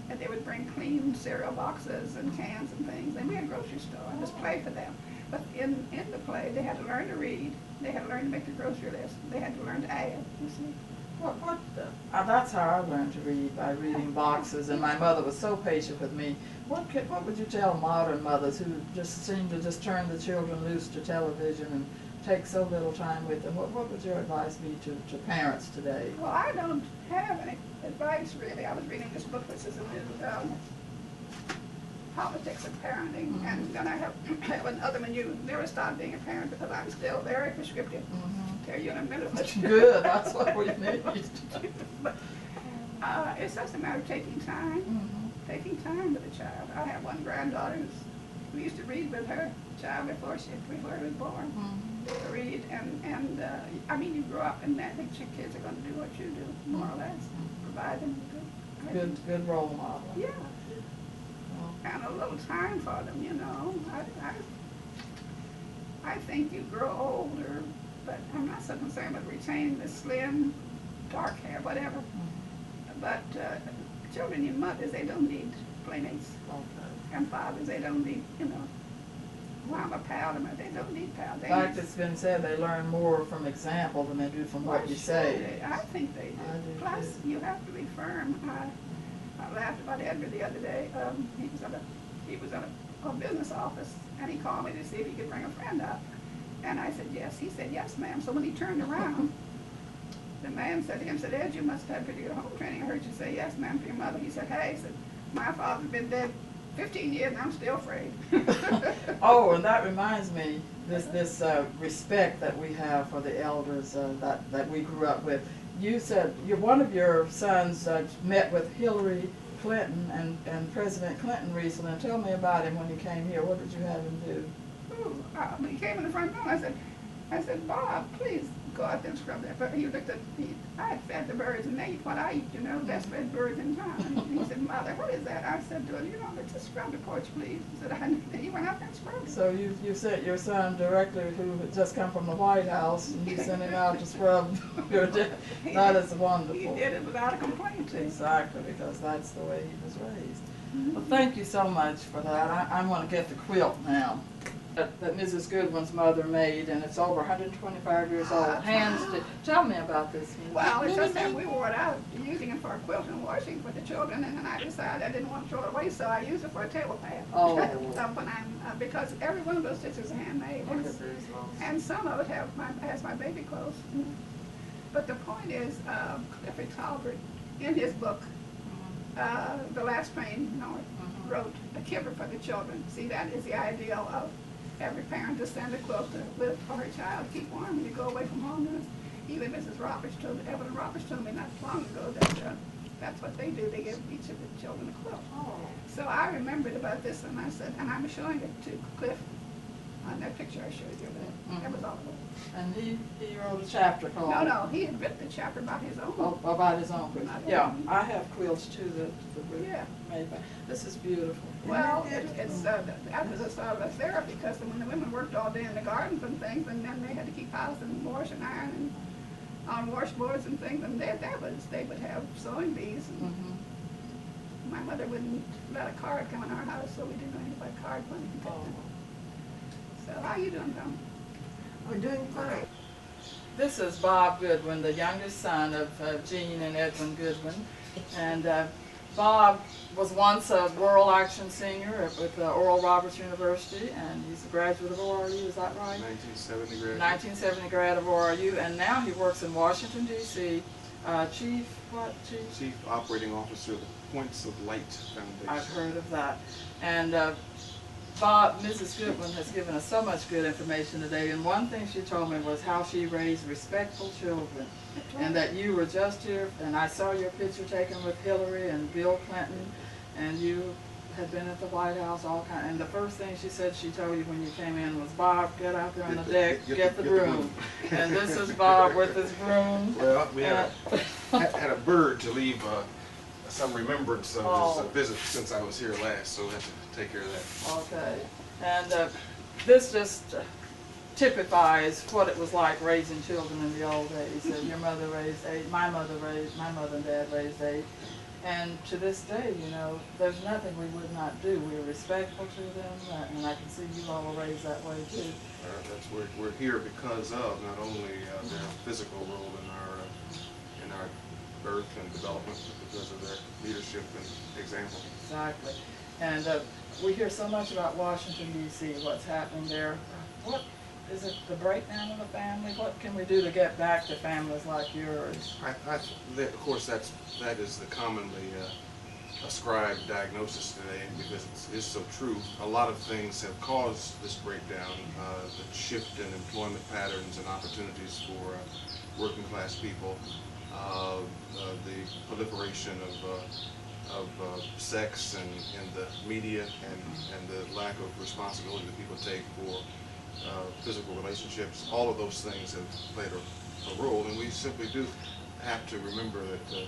and they would bring clean cereal boxes and cans and things, and we had a grocery store and just play for them. But in the play, they had to learn to read, they had to learn to make a grocery list, they had to learn to add, you see. That's how I learned to read, by reading boxes, and my mother was so patient with me. What would you tell modern mothers who just seem to just turn the children loose to television and take so little time with them? What would your advice be to parents today? Well, I don't have any advice, really. I was reading this book, which is a new Politics of Parenting, and then I have another one. You never stop being a parent, because I'm still very prescriptive. Tell you in a minute. Good, that's what we need. But it's just a matter of taking time, taking time with a child. I have one granddaughter who used to read with her child before he was born. To read, and I mean, you grow up, and I think your kids are going to do what you do, more or less. Provide them with good role model. Yeah. And a little time for them, you know. I think you grow older, but I'm not so concerned with retaining the slim, dark hair, whatever. But children and mothers, they don't need playmates. And fathers, they don't need, you know, well, I'm a pal, they don't need pals. In fact, it's been said they learn more from example than they do from what you say. I think they do. Plus, you have to be firm. I laughed about Edgar the other day. He was in a business office, and he called me to see if he could bring a friend up. And I said, yes. He said, yes, ma'am. So when he turned around, the man said to him, said, Ed, you must have pretty good home training. I heard you say, yes, ma'am, for your mother. He said, hey, he said, my father's been dead 15 years, and I'm still afraid. Oh, and that reminds me, this respect that we have for the elders that we grew up with. You said one of your sons met with Hillary Clinton and President Clinton recently. And tell me about him when he came here. What did you have him do? He came in the front door, and I said, I said, Bob, please go out there and scrub that. But he looked at me. I had fed the birds and they eat what I eat, you know, best fed birds in town. And he said, Mother, what is that? I said to him, let's just scrub the porch, please. He said, he went out there and scrubbed it. So you sent your son directly, who had just come from the White House, and you sent him out to scrub your desk. That is wonderful. He did it without a complaint. Exactly, because that's the way he was raised. Well, thank you so much for that. I'm going to get the quilt now that Mrs. Goodwin's mother made, and it's over 125 years old. Tell me about this. Well, it's just that we wore it out using it for a quilt and washing for the children, and then I decided I didn't want to throw it away, so I used it for a table pad. Oh. Because every one of those stitches are handmade, and some of it has my baby clothes. But the point is, Clifford Talbert, in his book, The Last Train North, wrote a kipper for the children. See, that is the ideal of every parent to send a quilt to live for her child, to keep warm when you go away from home. And even Mrs. Roberts Evelyn Roberts told me not long ago that that's what they do. They give each of the children a quilt. Oh. So I remembered about this, and I said, and I'm showing it to Cliff on that picture I showed you. That was all of it. And he wrote a chapter called... No, he had written the chapter about his own. Oh, about his own quilt. Yeah, I have quilts too that were Yeah. made by... This is beautiful. Well, that was a sort of a therapy, because when the women worked all day in the gardens and things, and then they had to keep house and wash and iron and on washboards and things, and they would have sewing bees. And my mother wouldn't let a card come in our house, so we didn't know anything about card money. Oh. So how you doing, Tom? We're doing fine. This is Bob Goodwin, the youngest son of Jeanne and Edwin Goodwin. And Bob was once a Rural Action Senior with Oral Roberts University, and he's a graduate of ORU, is that right? 1970 graduate. 1970 grad of ORU, and now he works in Washington, D.C. Chief Operating Officer of the Points of Light Foundation. I've heard of that. And Bob, Mrs. Goodwin has given us so much good information today, and one thing she told me was how she raised respectful children, and that you were just here, and I saw your picture taken with Hillary and Bill Clinton, and you had been at the White House, and the first thing she said she told you when you came in was, Bob, get out there on the deck, get the broom. And this is Bob with his broom. Well, we had a bird to leave some remembrance of his visit since I was here last, so we had to take care of that. Okay, and this just typifies what it was like raising children in the old days. Your mother raised 8, my mother and dad raised 8, and to this day, there's nothing we would not do. We're respectful to them, and I can see you all were raised that way too. We're here because of not only their physical role in our birth and development, but because of their leadership and example. Exactly. And we hear so much about Washington, D.C., what's happening there. What is it, the breakdown of the family? What can we do to get back to families like yours? Of course, that is the commonly ascribed diagnosis today, because it is so true. A lot of things have caused this breakdown, the shift in employment patterns and opportunities for working class people, the proliferation of sex in the media, and the lack of responsibility that people take for physical relationships. All of those things have played a role, and we simply do have to remember that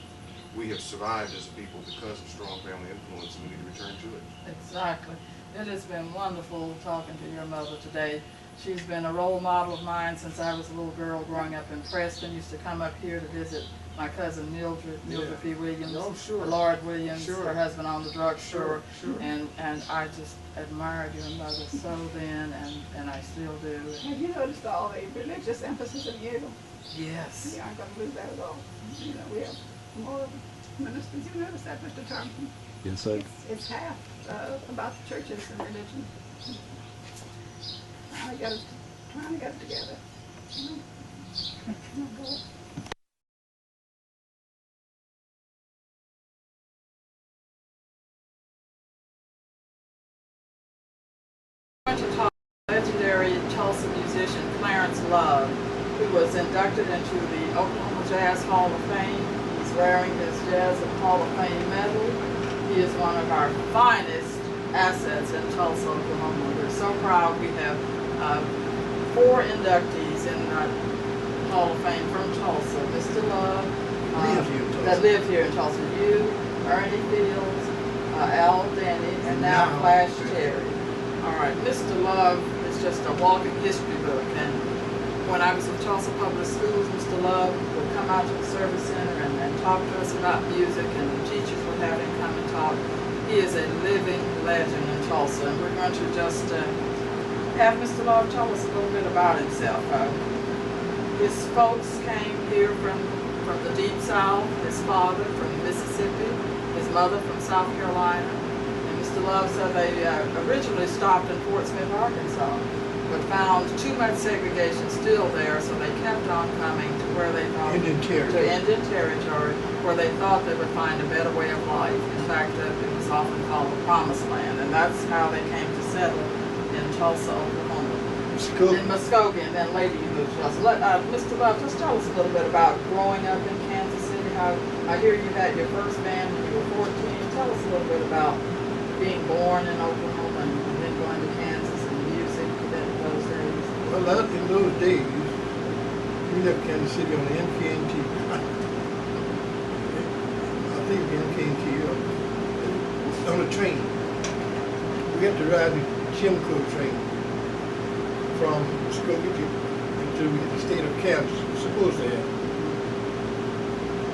we have survived as a people because of strong family influence, and we need to return to it. Exactly. It has been wonderful talking to your mother today. She's been a role model of mine since I was a little girl growing up in Preston. Used to come up here to visit my cousin Mildred P. Williams, Lord Williams, her husband on the drugstore, and I just admired your mother so then, and I still do. Have you noticed all the religious emphasis in you? Yes. You aren't going to lose that at all. We have more ministers. You notice that, Mr. Thompson? Yes, sir. It's half about the churches and religion. Trying to get it together. I'm going to talk to legendary Tulsa musician Clarence Love, who was inducted into the Oklahoma Jazz Hall of Fame. He's wearing his Jazz Hall of Fame medal. He is one of our finest assets in Tulsa, Oklahoma. We're so proud we have 4 inductees that's in that Hall of Fame from Tulsa. Mr. Love, Lives here in Tulsa. that live here in Tulsa. You, Ernie Fields, Al Dennie, and now Flash Terry. All right, Mr. Love is just a walking history book. And when I was in Tulsa Public Schools, Mr. Love would come out to the service center and talk to us about music, and the teachers would have him come and talk. He is a living legend in Tulsa, and we're going to just have Mr. Love tell us a little bit about himself. His folks came here from the Deep South, his father from Mississippi, his mother from South Carolina, and Mr. Love said they originally stopped in Fort Smith, Arkansas, but found too much segregation still there, so they kept on coming to where they thought, Indian Territory. to Indian Territory, where they thought they would find a better way of life. In fact, it was often called the Promised Land, and that's how they came to settle in Tulsa, Oklahoma. In Muskogee, and then later you moved to Tulsa. Mr. Love, just tell us a little bit about growing up in Kansas City. How I hear you had your first band when you were 14. Tell us a little bit about being born in Oklahoma and then going to Kansas and music in those days. Well, in those days, we left Kansas City on the MKNT. I think the MKNT on the train. We had to ride the Chimco train from Muskogee to the state of Kansas. We were supposed to have.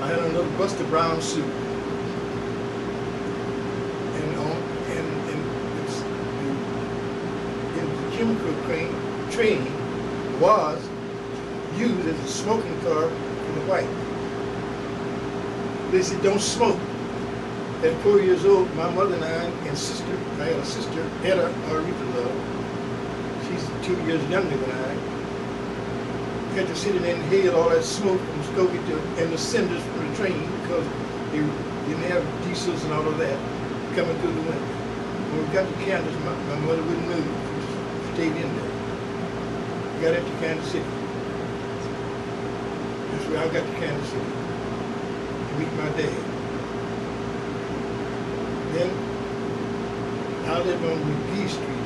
I had another Buster Brown suit. The Chimco train was used as a smoking car for the white. They said, don't smoke. At 4 years old, my mother and I and sister, I had a sister, Etta Arita Love. She's 2 years younger than I. We had to sit and inhale all that smoke from Muskogee and the cinders from the train because they didn't have diesels and all of that coming through the window. When we got to Kansas, my mother wouldn't move. She stayed in there. We got into Kansas City. That's where I got to Kansas City to meet my dad. Then I lived on McGee Street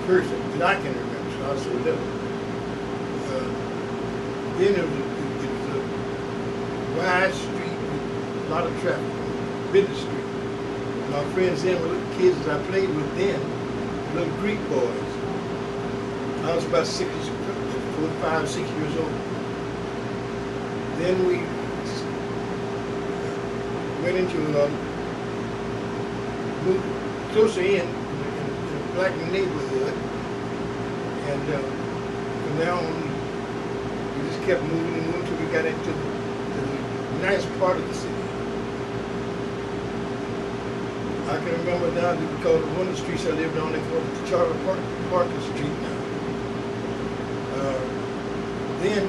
first, that I can remember, so I was so little. Then it was a wide street with a lot of traffic, business street. My friends then were little kids that I played with then, little Greek boys. I was about 5, 6 years old. Then we went into moved closer in a black neighborhood, and from there on we just kept moving and moving until we got into the nice part of the city. I can remember now because one of the streets I lived on, they called it the Charlie Parker Street now. Then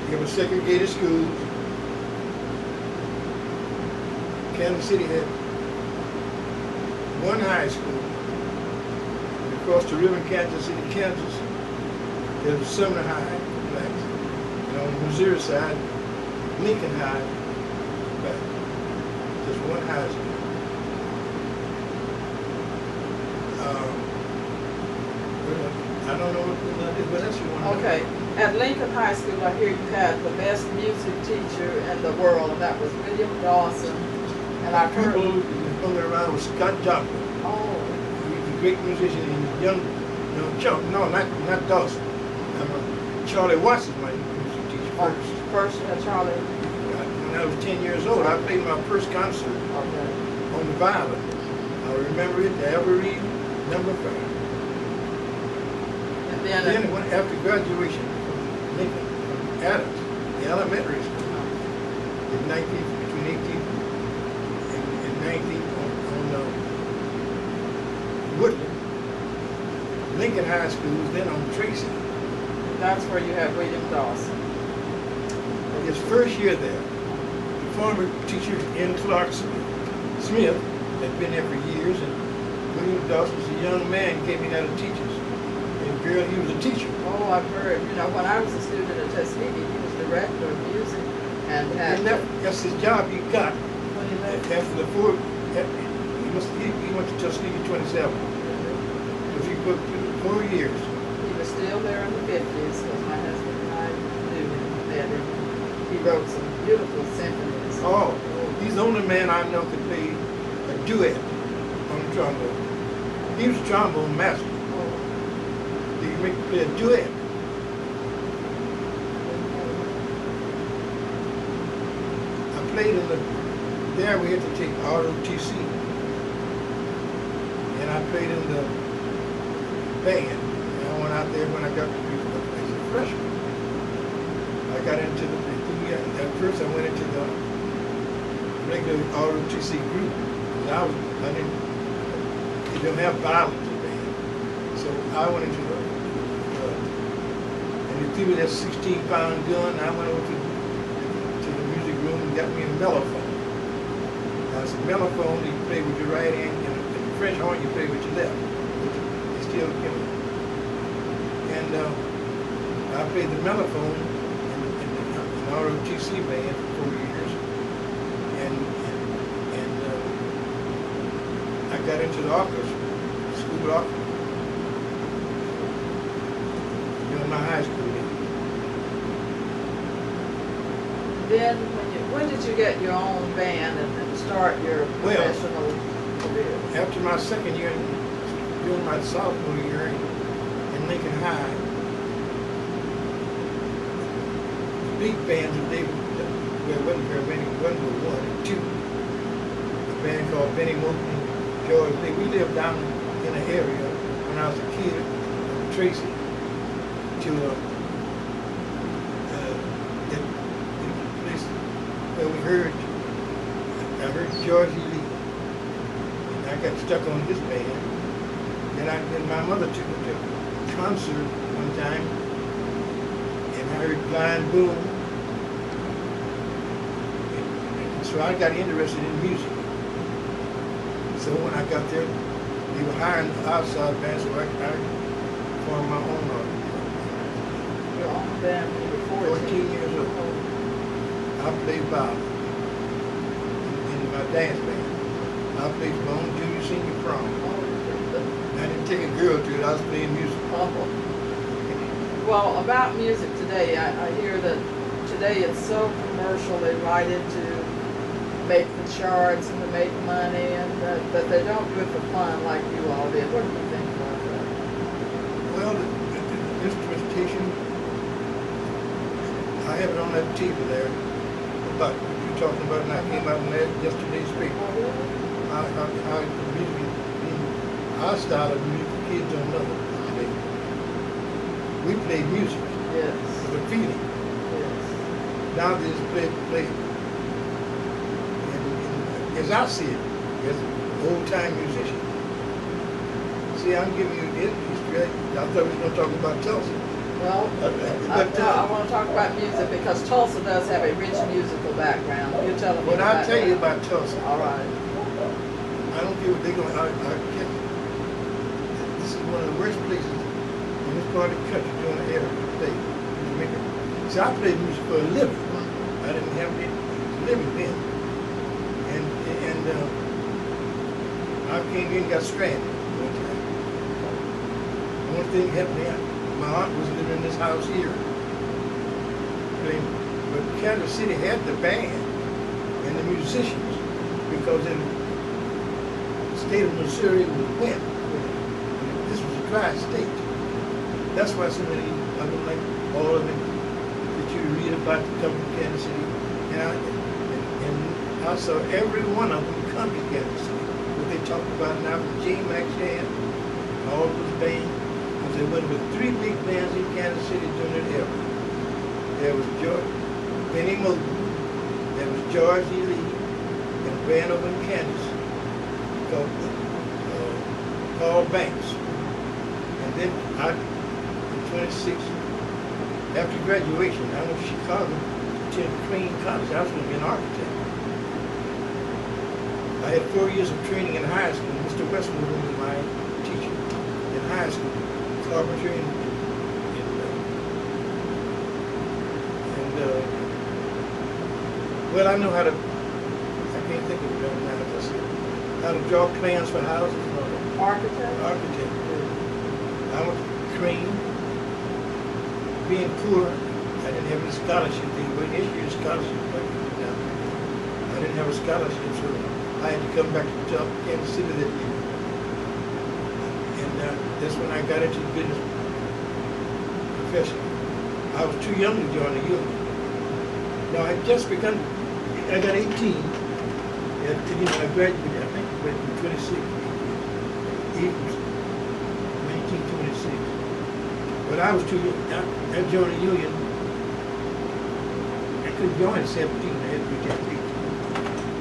there were segregated schools. Kansas City had one high school. And across the river in Kansas City, Kansas, there's a Sumner High for blacks. And on the Missouri side, Lincoln High for blacks. Just one high school. I don't know what else you want to know. Okay, at Lincoln High School, I hear you had the best music teacher in the world, and that was William Dawson. And I've heard People hung around with Scott Joplin. Oh, He's a great musician and young, not Dawson. Charlie Watts is my music teacher first. Charlie. When I was 10 years old, I played my first concert on the violin. I remember it, the Avery number 5. And then after graduation from Lincoln, from Adams, the elementary school, in between 18 and 19 on Woodland. Lincoln High School was then on Tracy. That's where you had William Dawson. His first year there, the former teacher in Clarkson, Smith, had been there for years, and William Dawson was a young man, came in out of teachers. Girl, he was a teacher. Oh, I've heard. You know, when I was a student at Tuskegee, he was director of music and had. That's his job he got. When he left. After the he went to Tuskegee 27. Because he put 4 years. He was still there in the 50s because my husband and I met him. He wrote some beautiful symphonies. Oh, he's the only man I know could play a duet on the trombone. He was a trombone master. He could make play a duet. I played in the, there we had to take ROTC. And I played in the band. And I went out there when I got to be as a freshman. I got into the, at first I went into the regular ROTC group. I didn't, they don't have violins in the band. So I went into the, and they threw me that 16-pound gun. I went over to the music room and got me a mellophone. Now it's a mellophone, you play with your right hand, and the French horn you play with your left. It's still, you know. And I played the mellophone in the ROTC band for 4 years. And I got into the orchestra, school orchestra, during my high school days. Then, when did you get your own band and start your professional career? After my second year, during my sophomore year in Lincoln High, the big bands that they wasn't very many, one but one, two. A band called Benny Moulton and George Lee. We lived down in the area when I was a kid, from Tracy to that place where we heard. I heard George Lee, and I got stuck on his band. Then my mother took me to a concert one time, and I heard Blind Boom. And so I got interested in music. So when I got there, they were hiring outside bands, so I formed my own orchestra. Your own band when you were 14 years old. I played violin in my dance band. I played my own junior senior prom. I didn't take a girl to it, I was playing music. Well, about music today, I hear that today it's so commercial, they write it to make the charts and to make money, and that they don't do it for fun like you all did. What do you think about that? Well, the instrumentation, I have it on that TV there, about what you're talking about, and I came out in yesterday's paper. How music, our style of music, kids don't know today. We play music. Yes. With a feeling. Yes. Now they just play. And as I see it, as an old-time musician. See, I'm giving you the history. I thought we were going to talk about Tulsa. Well, I want to talk about music because Tulsa does have a rich musical background. You're telling me But I'll about tell you that. about Tulsa. All right. I don't care what they're going to... This is one of the worst places in this part of the country during the era to play. See, I played music for a living. I didn't have any living then. And I came in and got stranded one time. One thing happened me. My aunt was living in this house here. But Kansas City had the band and the musicians because in the state of Missouri was wet. This was a dry state. That's why so many of them, like all of them that you read about to come to Kansas City. And I saw every one of them come to Kansas City. What they talked about now from J. Max Jan, all those bands. There were three big bands in Kansas City during that era. There was Benny Moulton, there was George E. Lee, and a band over in Kansas called Paul Banks. And then in 26, after graduation, I went to Chicago to attend Crane College. I was going to be an architect. I had 4 years of training in high school. Mr. Westwood was my teacher in high school. Carpentry well, I know how to, I can't think of it right now, just how to draw plans for houses and all that. Architect? Architect. I went to Crane, being poor, I didn't have any scholarship. They wouldn't issue a scholarship. I didn't have a scholarship, so I had to come back to Kansas City that year. And that's when I got into the business profession. I was too young to join the union. Now, I just begun, I got 18. I graduated, I think, in 26. It was 1926. But I was too young. I joined the union. I couldn't join at 17. I had to be just 18.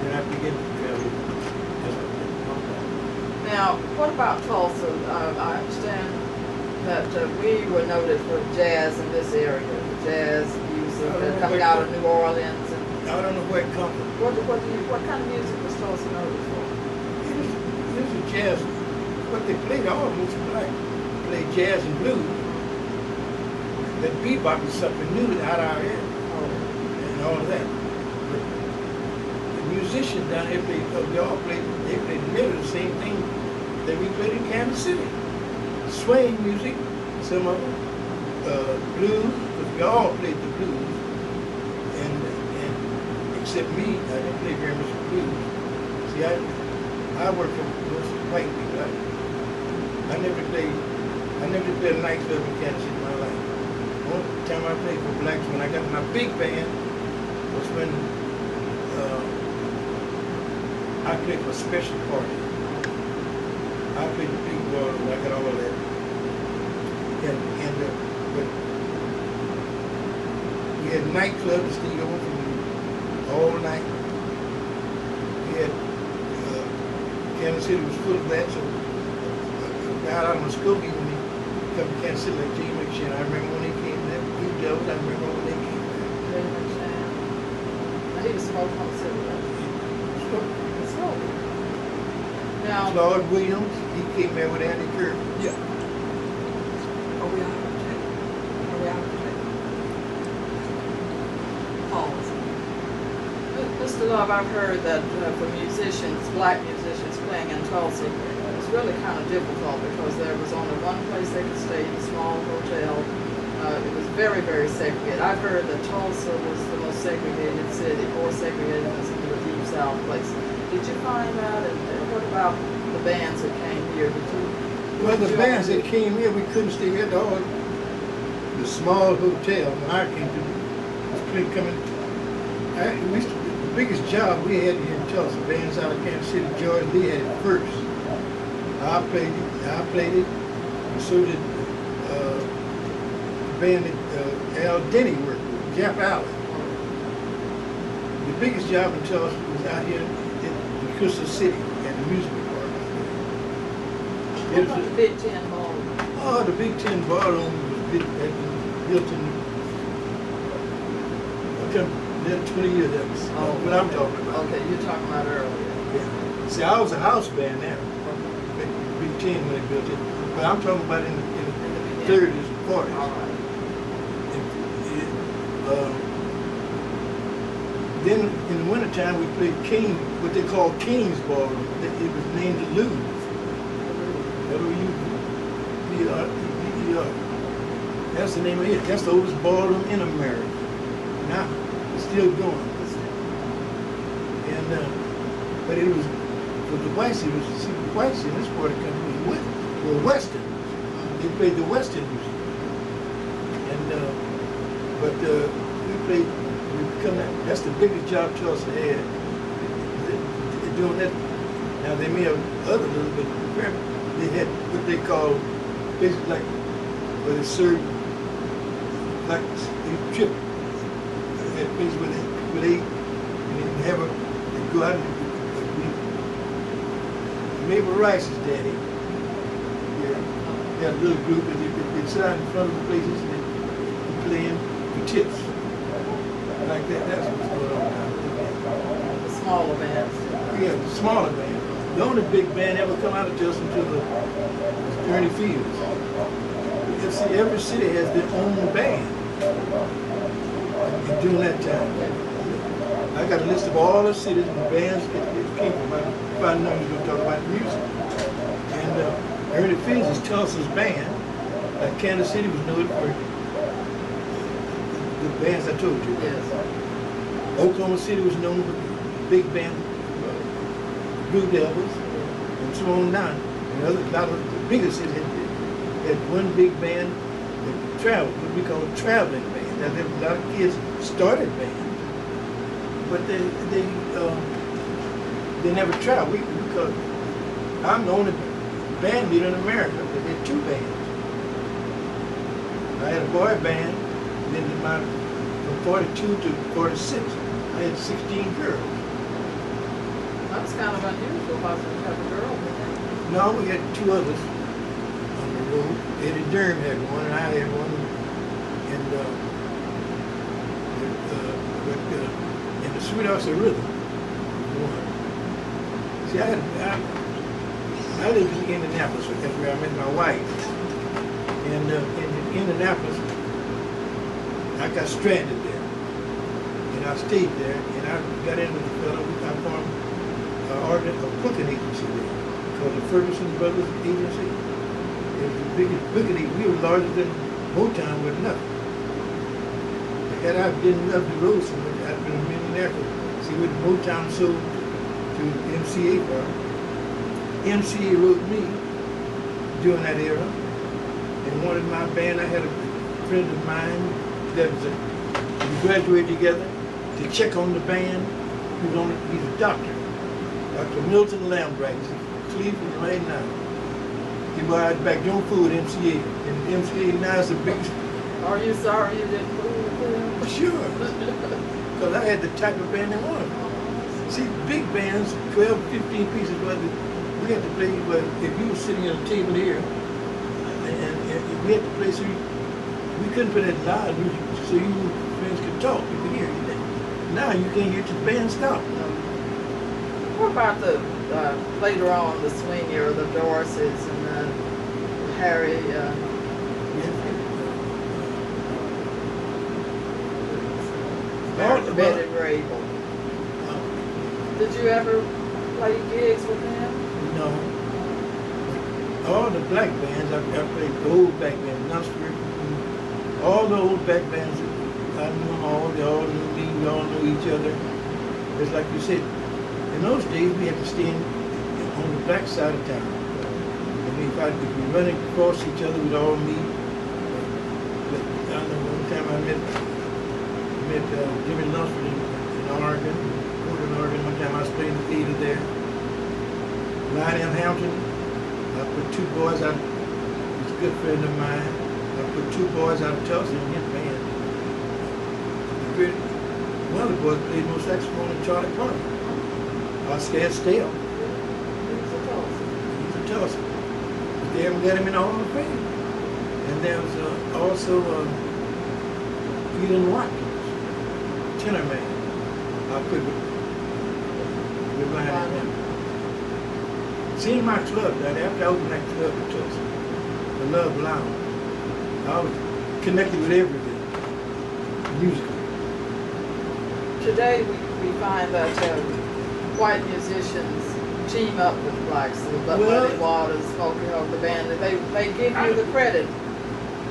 And I began to travel. Now, what about Tulsa? I understand that we were noted for jazz in this area, jazz music coming out of New Orleans. And I don't know where it comes from. what kind of music was Tulsa noted for? It was jazz. What they played, all of us played jazz and blues. That bebop is something new out of our area and all of that. But the musicians down here, they played nearly the same thing that we played in Kansas City. Swing music, some of them, blues, because we all played the blues. And except me, I didn't play very much blues. See, I worked for most white people. I never played a nightclub in Kansas City in my life. The only time I played for blacks, when I got my big band, was when I played for a special party. I played the big ball, and I got all of that. But we had nightclubs to stay open all night. We had Kansas City was full of that, so I got out of Muskogee when they come to Kansas City, like Jeanne Goodwin. I remember when they came there, Blue Devils, I remember when they came there. Now, he was smoking on the city, right? Smoking. Now, Claude Williams, he came there with Andy Kerr. Yeah. Are we out of tape? Are we out of tape? Pause. Mr. Love, I've heard that for musicians, black musicians playing in Tulsa, it was really kind of difficult because there was only one place they could stay, a small hotel. It was very, very segregated. I've heard that Tulsa was the most segregated city, more segregated than some of the Deep South places. Did you find that? And what about the bands that came here? Well, the bands that came here, we couldn't stay at all. The small hotel, when I came to, was coming. The biggest job we had here in Tulsa, bands out of Kansas City, Georgia, they had it first. I played it, and so did the band that Al Dennie worked with, Jeff Allen. The biggest job in Tulsa was out here in Crystal City at the music department. What about the Big Ten Ballroom? Oh, the Big Ten Ballroom was built in 20 years. That was what I'm talking about. Okay, you're talking about earlier. Yeah. See, I was a house band there. Big Ten when they built it. But I'm talking about in the 30s and 40s. All right. Then in the wintertime we played what they call King's Ballroom. It was named the Louvre. L-O-U-V-E-R. That's the name of it. That's the oldest ballroom in America. Now, it's still going. And but it was for the whites. It was the whites in this part of the country were Western. They played the Western music. And but we played. That's the biggest job Tulsa had. They're doing that. Now they may have other little bit. They had what they call basically like where they served like a trip. They had places where they eat and they have they go out and Mabel Rice's daddy. Yeah, they had a little group and they'd sit out in front of the places and they'd play in for tips. Like that, that's what's going on now. The smaller bands. Yeah, the smaller band. The only big band ever come out of Tulsa until the Journey Fields. You see, every city has their own band. And during that time, I got a list of all the cities and the bands that came from. If I know you're going to talk about the music. And Journey Fields is Tulsa's band. Kansas City was noted for the bands I told you about. Yes. Oklahoma City was known for the big band, Blue Devils, and so on down. And a lot of the bigger cities had one big band that traveled, what we call a traveling band. Now, there were a lot of kids started bands, but they never traveled because I'm the only band leader in America that had two bands. I had a boy band, then from 42 to 46, I had 16 girls. That's kind of unusual, because we have a girl with that. No, we had two others on the road. Eddie Durham had one, and I had one, and the Sweethearts of Rhythm one. See, I lived in Indianapolis, that's where I met my wife. And in Indianapolis, I got stranded there. And I stayed there, and I got in with the fellow, I formed a booking agency there, called the Ferguson Brothers Agency. It was the biggest booking agency. We were larger than Motown with nothing. Had I been up the road so much, I'd been a millionaire. See, when Motown sold to MCA for MCA wrote me during that era and wanted my band. I had a friend of mine that was we graduated together to check on the band. He's a doctor, Dr. Milton Lambright. He's in Cleveland right now. He was back doing food at MCA, and MCA now is the biggest. Are you sorry you didn't move with him? Sure, because I had the type of band they wanted. See, big bands, 12, 15 pieces, but we had to play, but if you were sitting at a table here, and we had to play, so we couldn't play that loud music, so you friends could talk, you could hear it. Now you can't hear the band stop. What about the, later on, the swing era, the Dorses and the Harry, Betty Grable? Did you ever play gigs with them? No. All the black bands, I played the old black bands, Lunsford, all the old black bands, I knew them all, they all knew me, we all knew each other. It's like you said, in those days we had to stay on the black side of town. I mean, if we running across each other, we'd all meet. But I know one time I met Jimmy Lunsford in Oregon. Oregon. One time I was playing the theater there. Lionel Hampton, I put two boys out, he's a good friend of mine. I put two boys out of Tulsa in his band. One of the boys played more saxophone than Charlie Parker. Oscar Stale. He's a Tulsa. But they haven't got him in the Hall of Fame. And there was also Elon Watkins, tenor man. I put behind him. Seeing my club, that after I opened that club in Tulsa, the Love Lounge, I was connected with everything, musically. Today we find that white musicians team up with blacks, but Muddy Waters, Smokey Hulk, the band, they give you the credit.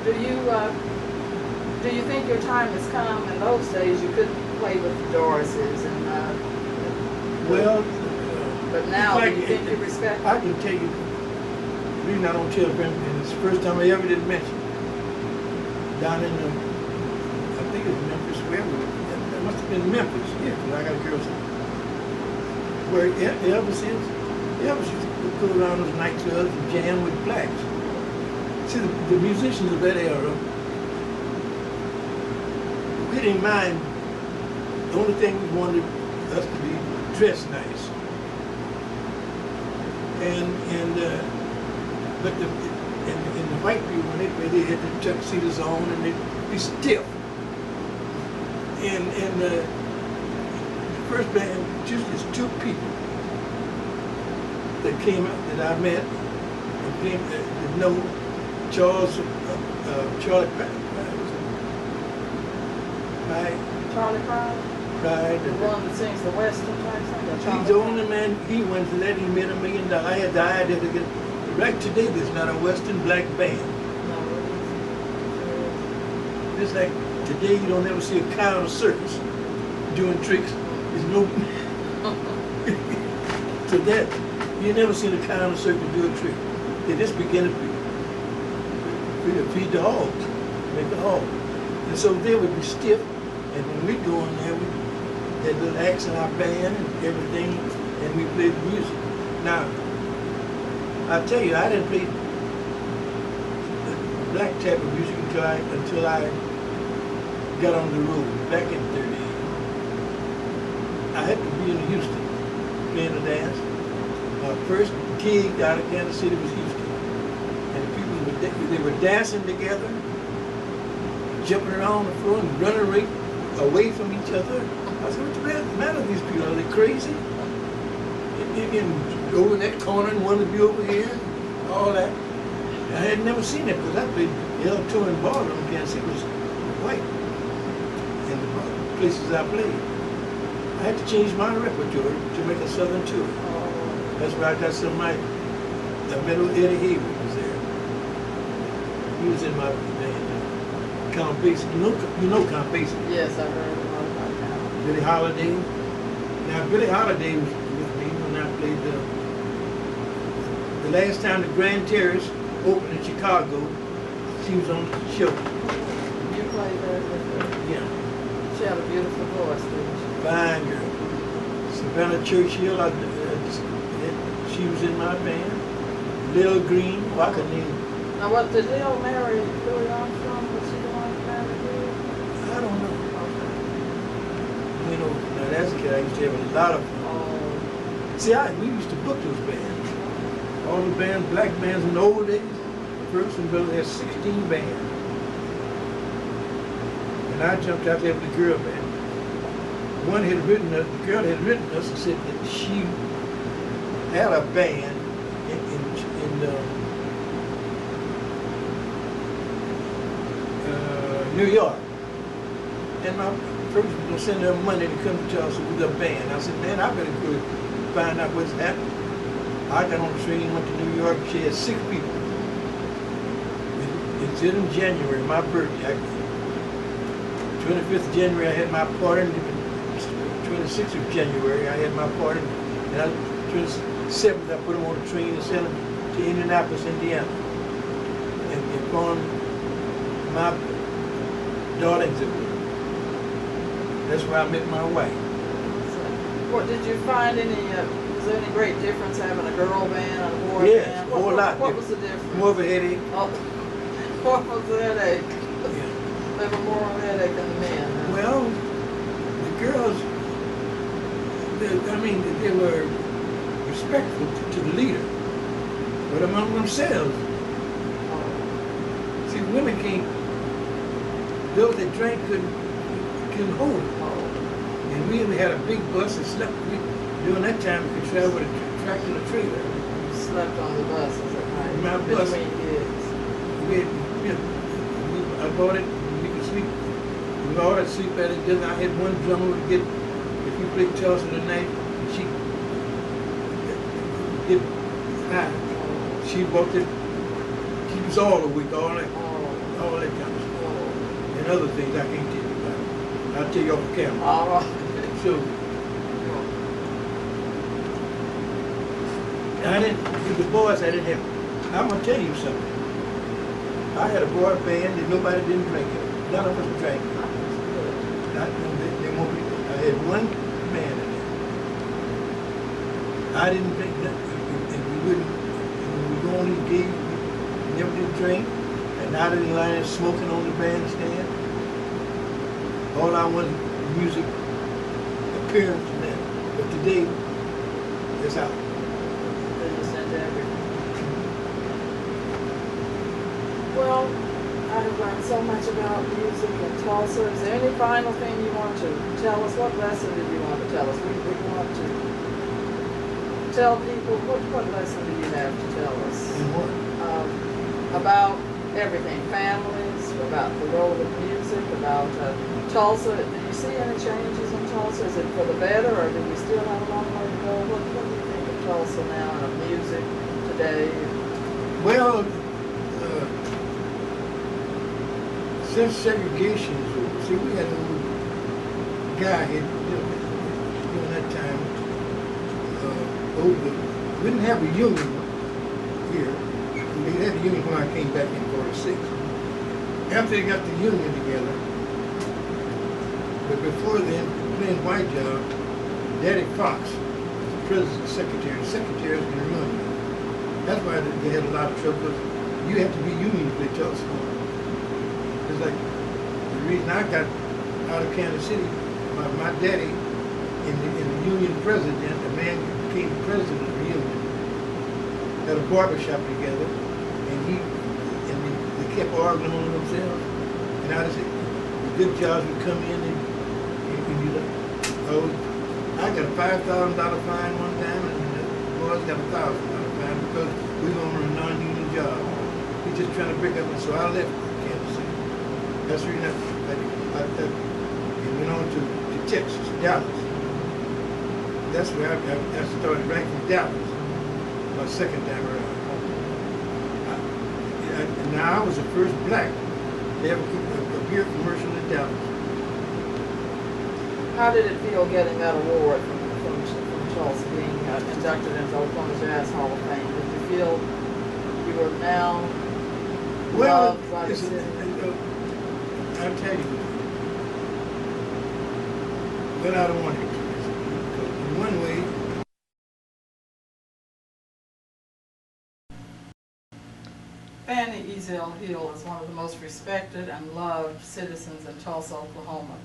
Do you think your time has come? In those days, you couldn't play with the Dorses and. But now, do you think you respect? I can tell you, the reason I don't tell them, and it's the first time I ever did mention, down in I think it was Memphis, wherever, it must have been Memphis, yeah, because I got a girl, where Elvis is. Elvis used to go around those nightclubs and jam with blacks. See, the musicians of that era, we didn't mind, the only thing we wanted us to be dressed nice. But the white people, when they had the tuxedos on and they'd be stiff. And the first band, just as two people that came out that I met, and came that know Charlie Pride. The one that sings the Western type thing? He's the only man, he went to that, he made $1 million. I had the idea to get, right today there's not a Western black band. Just like Today you don't ever see a cow in a circus doing tricks. There's no to that. You never seen a cow in a circus do a trick. They just begin to feed the hogs, make the hog. And so they would be stiff, and when we go in there, we had little acts in our band and everything, and we played music. Now, I tell you, I didn't play black type of music until I got on the road back in the 30s. I had to be in Houston playing the dance. My first gig out of Kansas City was Houston. And the people, they were dancing together, jumping around the floor and running right away from each other. I said, what's the matter with these people? Are they crazy? And over in that corner and one to be over here, all that. I had never seen that because I played L2 in Boston in Kansas City was white in the places I played. I had to change my repertoire to make a southern tour. That's where I got some of my, I met with Eddie Hayward was there. He was in my band. Count Basie, you know Count Basie. Yes, I heard about that. Billie Holiday. Now Billie Holiday was with me when I played the last time the Grand Terrace opened in Chicago. She was on the show. You played there with her? Yeah. She had a beautiful voice, didn't she? Fine girl. Savannah Churchill, she was in my band. Lil Green, I could name. Now, what did Lil marry Billy Armstrong? Was she the one who married Lil? I don't know. Okay. You know, now that's a kid I used to have a lot of. See, we used to book those bands. All the bands, black bands in the old days. First and Billy had 16 bands. And I jumped out there with the girl band. One had written us, the girl had written us and said that she had a band in New York. And my first was going to send her money to come to Tulsa with a band. I said, man, I better go find out what's happening. I got on the train, went to New York, she had 6 people. It's in January, my birthday. 25th of January, I had my party. 26th of January, I had my party. And 27th, I put them on a train and sent them to Indianapolis, Indiana. And upon my daughter's that's where I met my wife. What did you find any? Was there any great difference having a girl band and a boy Yes, band? a whole lot. What was the difference? More of a headache. Oh, what was the headache? Yeah. They were more of a headache than the men. Huh? Well, the girls, they were respectful to the leader, but among themselves. See, women can't, those that drank couldn't hold it. And we had a big bus and slept. During that time, we could travel with a tractor and a trailer. You slept on the buses at night. My bus. Between gigs. I bought it. We could sleep. We all had to sleep at it. Then I had one drummer would get, if we played Tulsa tonight, she get high. She bought it. She was all awake, all that kind of stuff. And other things I can't tell you about. I'll tell you off the camera. All right. So, with the boys, I didn't have. I'm gonna tell you something. I had a boy band and nobody didn't drink it. None of us drank it. I had one man in there. I didn't drink nothing, and we wouldn't. When we go on these gigs, we never did drink, and I didn't line smoking on the bandstand. All I wanted music, appearance, and that. But today, it's out. Well, I have learned so much about music in Tulsa. Is there any final thing you want to tell us? What lesson did you want to tell us? We want to tell people, what lesson do you have to tell us? And what? About everything, families, about the role of music, about Tulsa. Do you see any changes in Tulsa? Is it for the better, or do we still have a long way to go? What do you think of Tulsa now and of music today? Well, since segregation is over, See, we had an old guy here during that time. We didn't have a union here. We had a union when I came back in '46. After they got the union together, but before then, playing white job, Daddy Fox, the president's secretary, the secretary's been ruined. That's why they had a lot of trouble. You have to be union to play Tulsa. It's like the reason I got out of Kansas City, my daddy, in the union president, the man became president of the union, had a barber shop together, and they kept arguing among themselves. And I just said, the good jobs would come in and you know, I got a $5,000 fine one time, and the boys got a $1,000 fine because we were on a non-union job. He's just trying to break up, and so I left Kansas City. That's the reason I went on to Texas, Dallas. That's where I started right from Dallas, my second time around. Now I was the first black to ever cook a beer commercial in Dallas. How did it feel getting that award from Tulsa, being inducted into Oklahoma Jazz Hall of Fame? Did you feel you were now loved by the city? I'll tell you, but I don't want to. Because in one way, Fannie Hill is one of the most respected and loved citizens in Tulsa, Oklahoma.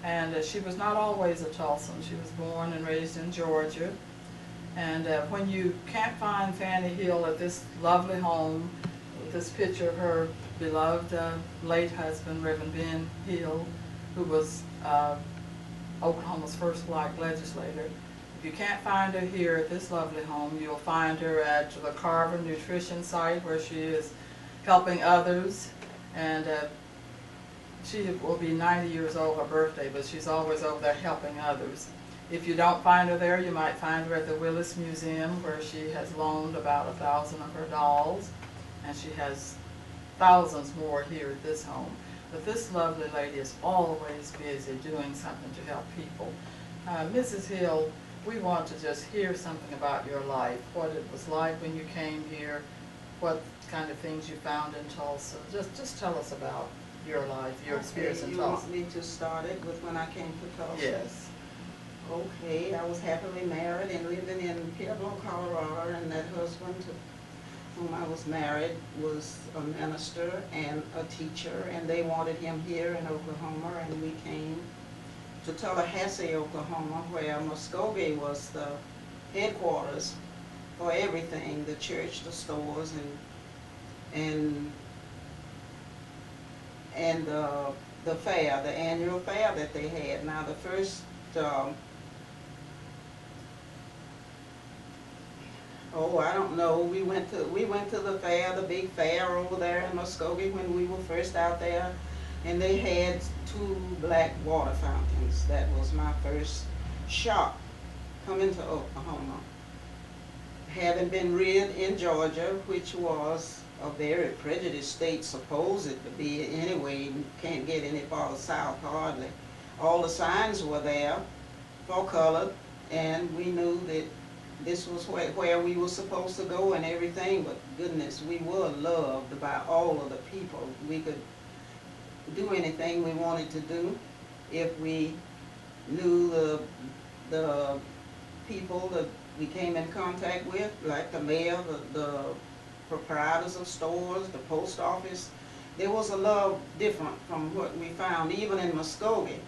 And she was not always a Tulsan. She was born and raised in Georgia. And when you can't find Fannie Hill at this lovely home, with this picture of her beloved late husband, Reverend Ben Hill, who was Oklahoma's first black legislator. If you can't find her here at this lovely home, you'll find her at the Carver Nutrition site where she is helping others. And she will be 90 years old, her birthday, but she's always over there helping others. If you don't find her there, you might find her at the Willis Museum, where she has loaned about 1,000 of her dolls, and she has thousands more here at this home. But this lovely lady is always busy doing something to help people. Mrs. Hill, we want to just hear something about your life, what it was like when you came here, what kind of things you found in Tulsa. Just tell us about your life, your experience in Tulsa. You want me to start it with when I came to Tulsa? Yes. Okay, I was happily married and living in Pueblo, Colorado, and that husband to whom I was married was a minister and a teacher, and they wanted him here in Oklahoma, and we came to Tallahassee, Oklahoma, where Muskogee was the headquarters for everything, the church, the stores, and the fair, the annual fair that they had. Now the first I don't know. We went to the fair, the big fair over there in Muskogee when we were first out there, and they had 2 black water fountains. That was my first shock coming to Oklahoma. Having been reared in Georgia, which was a very prejudiced state, supposed to be anyway, you can't get any farther south hardly. All the signs were there for colored, and we knew that this was where we were supposed to go and everything, but goodness, we were loved by all of the people. We could do anything we wanted to do if we knew the people that we came in contact with, like the mayor, the proprietors of stores, the post office. There was a love different from what we found even in Muskogee.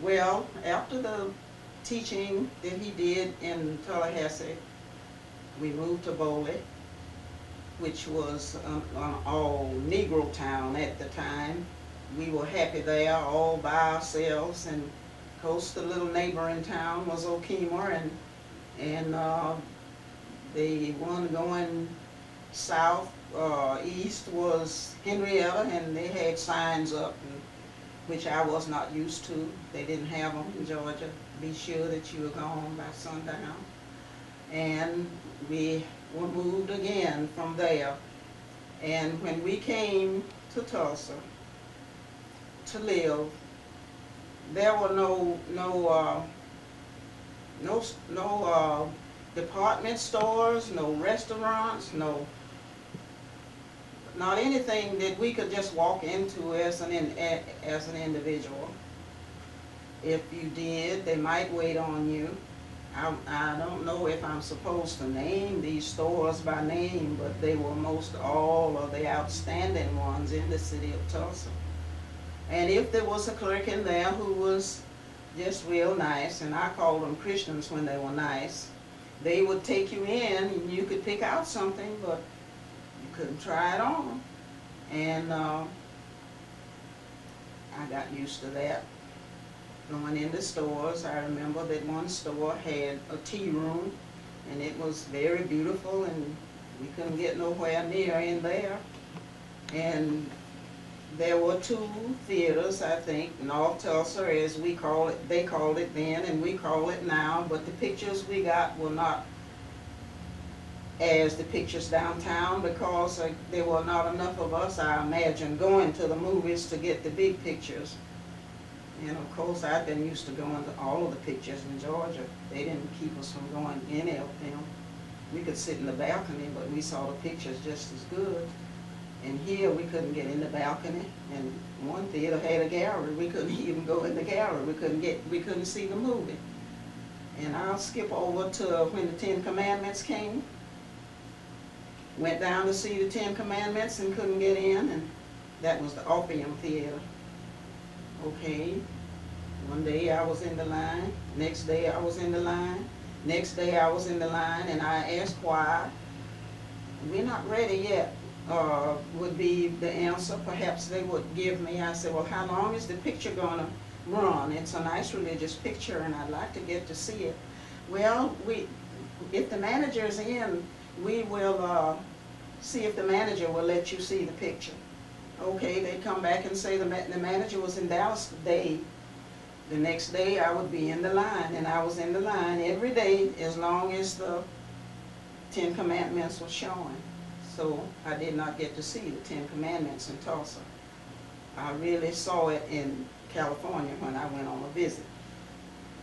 Well, after the teaching that he did in Tallahassee, we moved to Boley, which was an all Negro town at the time. We were happy there all by ourselves, and of course the little neighboring town was Okemah, and the one going south, east was Henrietta, and they had signs up, which I was not used to. They didn't have them in Georgia. Be sure that you were gone by sundown. And we were moved again from there. And when we came to Tulsa to live, there were no department stores, no restaurants, not anything that we could just walk into as an individual. If you did, they might wait on you. I don't know if I'm supposed to name these stores by name, but they were most all of the outstanding ones in the city of Tulsa. And if there was a clerk in there who was just real nice, and I called them Christians when they were nice, they would take you in and you could pick out something, but you couldn't try it on. And I got used to that. Going into stores, I remember that one store had a tea room, and it was very beautiful, and we couldn't get nowhere near in there. And there were 2 theaters, I think, North Tulsa, as we call it. They called it then, and we call it now, but the pictures we got were not as the pictures downtown, because there were not enough of us, I imagine, going to the movies to get the big pictures. And of course, I've been used to going to all of the pictures in Georgia. They didn't keep us from going to any of them. We could sit in the balcony, but we saw the pictures just as good. And here, we couldn't get in the balcony. And one theater had a gallery. We couldn't even go in the gallery. We couldn't see the movie. And I'll skip over to when the 10 Commandments came. Went down to see the 10 Commandments and couldn't get in, and that was the Orpheum Theater. Okay, one day I was in the line, next day I was in the line, next day I was in the line, and I asked why. We're not ready yet, would be the answer. Perhaps they would give me. I said, well, how long is the picture gonna run? It's a nice religious picture, and I'd like to get to see it. Well, if the manager's in, we will see if the manager will let you see the picture. Okay, they'd come back and say the manager was in Dallas today. The next day I would be in the line, and I was in the line every day as long as the 10 Commandments were showing. So I did not get to see the 10 Commandments in Tulsa. I really saw it in California when I went on a visit.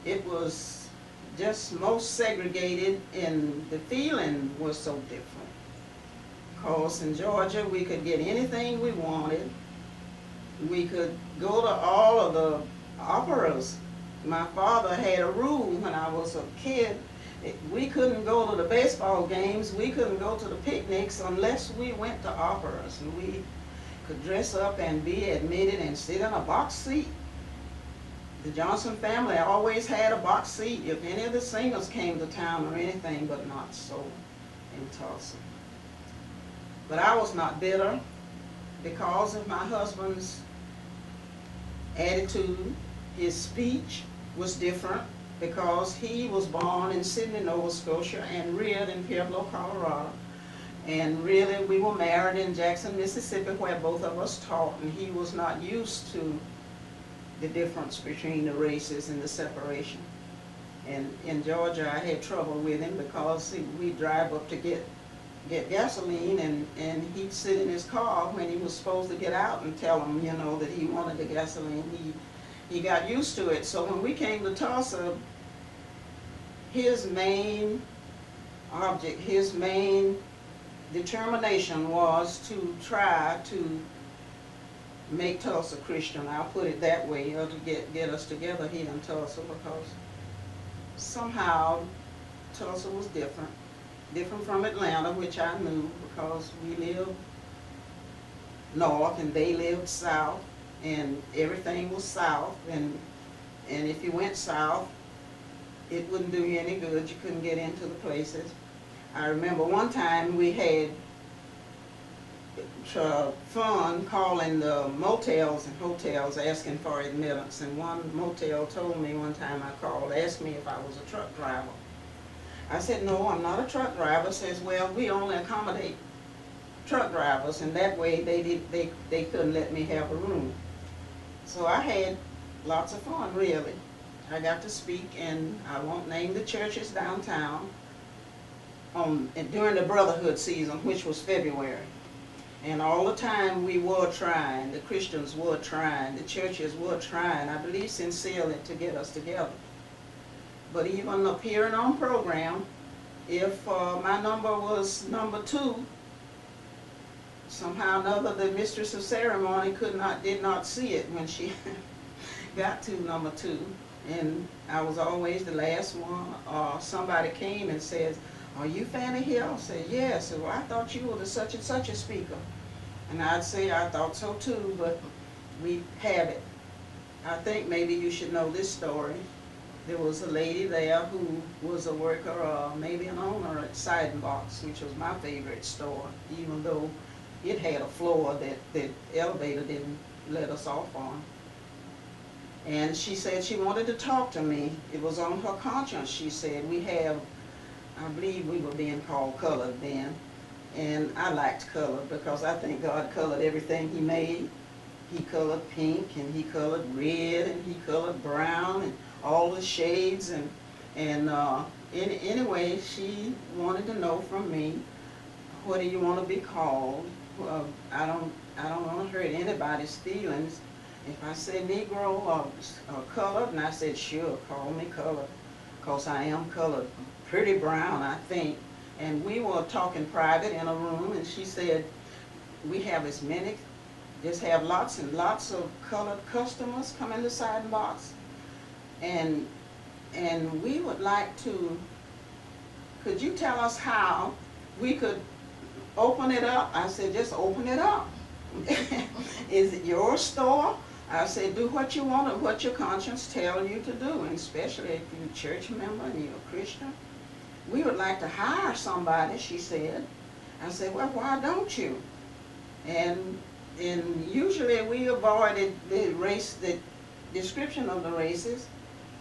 It was just most segregated, and the feeling was so different. Because in Georgia, we could get anything we wanted. We could go to all of the operas. My father had a rule when I was a kid. We couldn't go to the baseball games. We couldn't go to the picnics unless we went to operas. And we could dress up and be admitted and sit in a box seat. The Johnson family always had a box seat if any of the singers came to town or anything, but not so in Tulsa. But I was not bitter because of my husband's attitude. His speech was different because he was born in Sydney, Nova Scotia, and reared in Pueblo, Colorado. And really, we were married in Jackson, Mississippi, where both of us taught, and he was not used to the difference between the races and the separation. And in Georgia, I had trouble with him because we'd drive up to get gasoline, and he'd sit in his car when he was supposed to get out and tell him, you know, that he wanted the gasoline. He got used to it. So when we came to Tulsa, his main object, his main determination was to try to make Tulsa Christian. I'll put it that way, or to get us together here in Tulsa, because somehow Tulsa was different from Atlanta, which I knew because we lived north and they lived south, and everything was south, and if you went south, it wouldn't do you any good. You couldn't get into the places. I remember one time we had fun calling the motels and hotels asking for admittance, and one motel told me one time I called, asked me if I was a truck driver. I said, no, I'm not a truck driver. Says, well, we only accommodate truck drivers, and that way they couldn't let me have a room. So I had lots of fun, really. I got to speak, and I won't name the churches downtown, during the Brotherhood season, which was February. And all the time we were trying, the Christians were trying, the churches were trying, I believe sincerely, to get us together. But even appearing on program, if my number was number 2, somehow or another the mistress of ceremony did not see it when she got to number 2. And I was always the last one. Or somebody came and says, "Are you Fannie Hill?" I said, "Yes." Well, I thought you were the such and such a speaker. And I'd say, I thought so too, but we have it. I think maybe you should know this story. There was a lady there who was a worker, maybe an owner at Seidenbach's, which was my favorite store, even though it had a floor that the elevator didn't let us off on. And she said she wanted to talk to me. It was on her conscience. She said, we have, I believe we were being called colored then, and I liked color because I think God colored everything He made. He colored pink, and He colored red, and He colored brown, and all the shades. And anyway, she wanted to know from me, what do you want to be called? I don't want to hurt anybody's feelings. If I say Negro or colored, and I said, sure, call me colored, because I am colored. Pretty brown, I think. And we were talking private in a room, and she said, we have as many, just have lots and lots of colored customers come in the Seidenbach's. And we would like to, could you tell us how we could open it up? I said, just open it up. Is it your store? I said, do what you want and what your conscience tells you to do, and especially if you're a church member and you're a Christian. We would like to hire somebody, she said. I said, well, why don't you? And usually we avoided the race, the description of the races.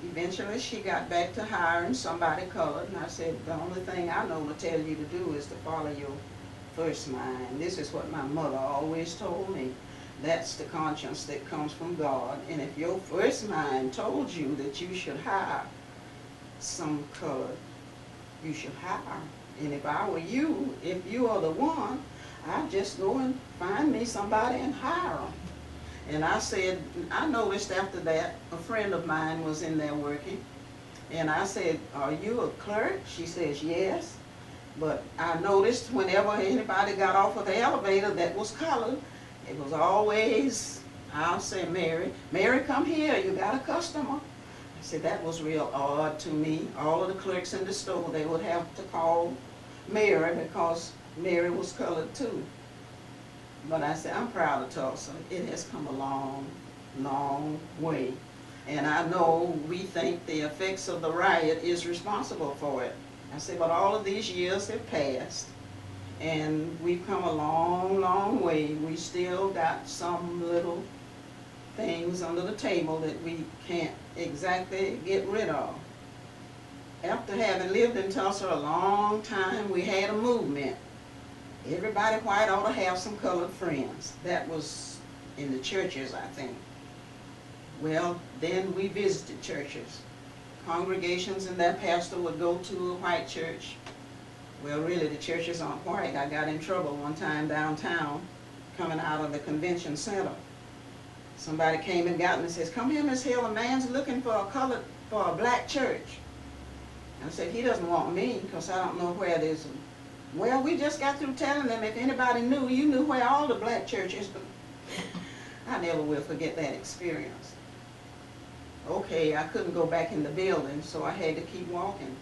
Eventually she got back to hiring somebody colored, and I said, the only thing I know to tell you to do is to follow your first mind. This is what my mother always told me. That's the conscience that comes from God. And if your first mind told you that you should hire some color, you should hire. And if I were you, if you are the one, I'd just go and find me somebody and hire them. And I said, I noticed after that, a friend of mine was in there working. And I said, are you a clerk? She says, yes. But I noticed whenever anybody got off of the elevator that was colored, it was always, I'll say, Mary, Mary, come here, you got a customer. I said, that was real odd to me. All of the clerks in the store, they would have to call Mary because Mary was colored too. But I said, I'm proud of Tulsa. It has come a long, long way. And I know we think the effects of the riot is responsible for it. I said, but all of these years have passed, and we've come a long, long way. We still got some little things under the table that we can't exactly get rid of. After having lived in Tulsa a long time, we had a movement. Everybody white ought to have some colored friends. That was in the churches, I think. Well, then we visited churches. Congregations and their pastor would go to a white church. Well, really, the churches aren't white. I got in trouble one time downtown, coming out of the convention center. Somebody came and got me and says, come here, Miss Hill, a man's looking for a black church. And I said, he doesn't want me, because I don't know where it is. Well, we just got through telling them if anybody knew, you knew where all the black churches. I never will forget that experience. Okay, I couldn't go back in the building, so I had to keep walking.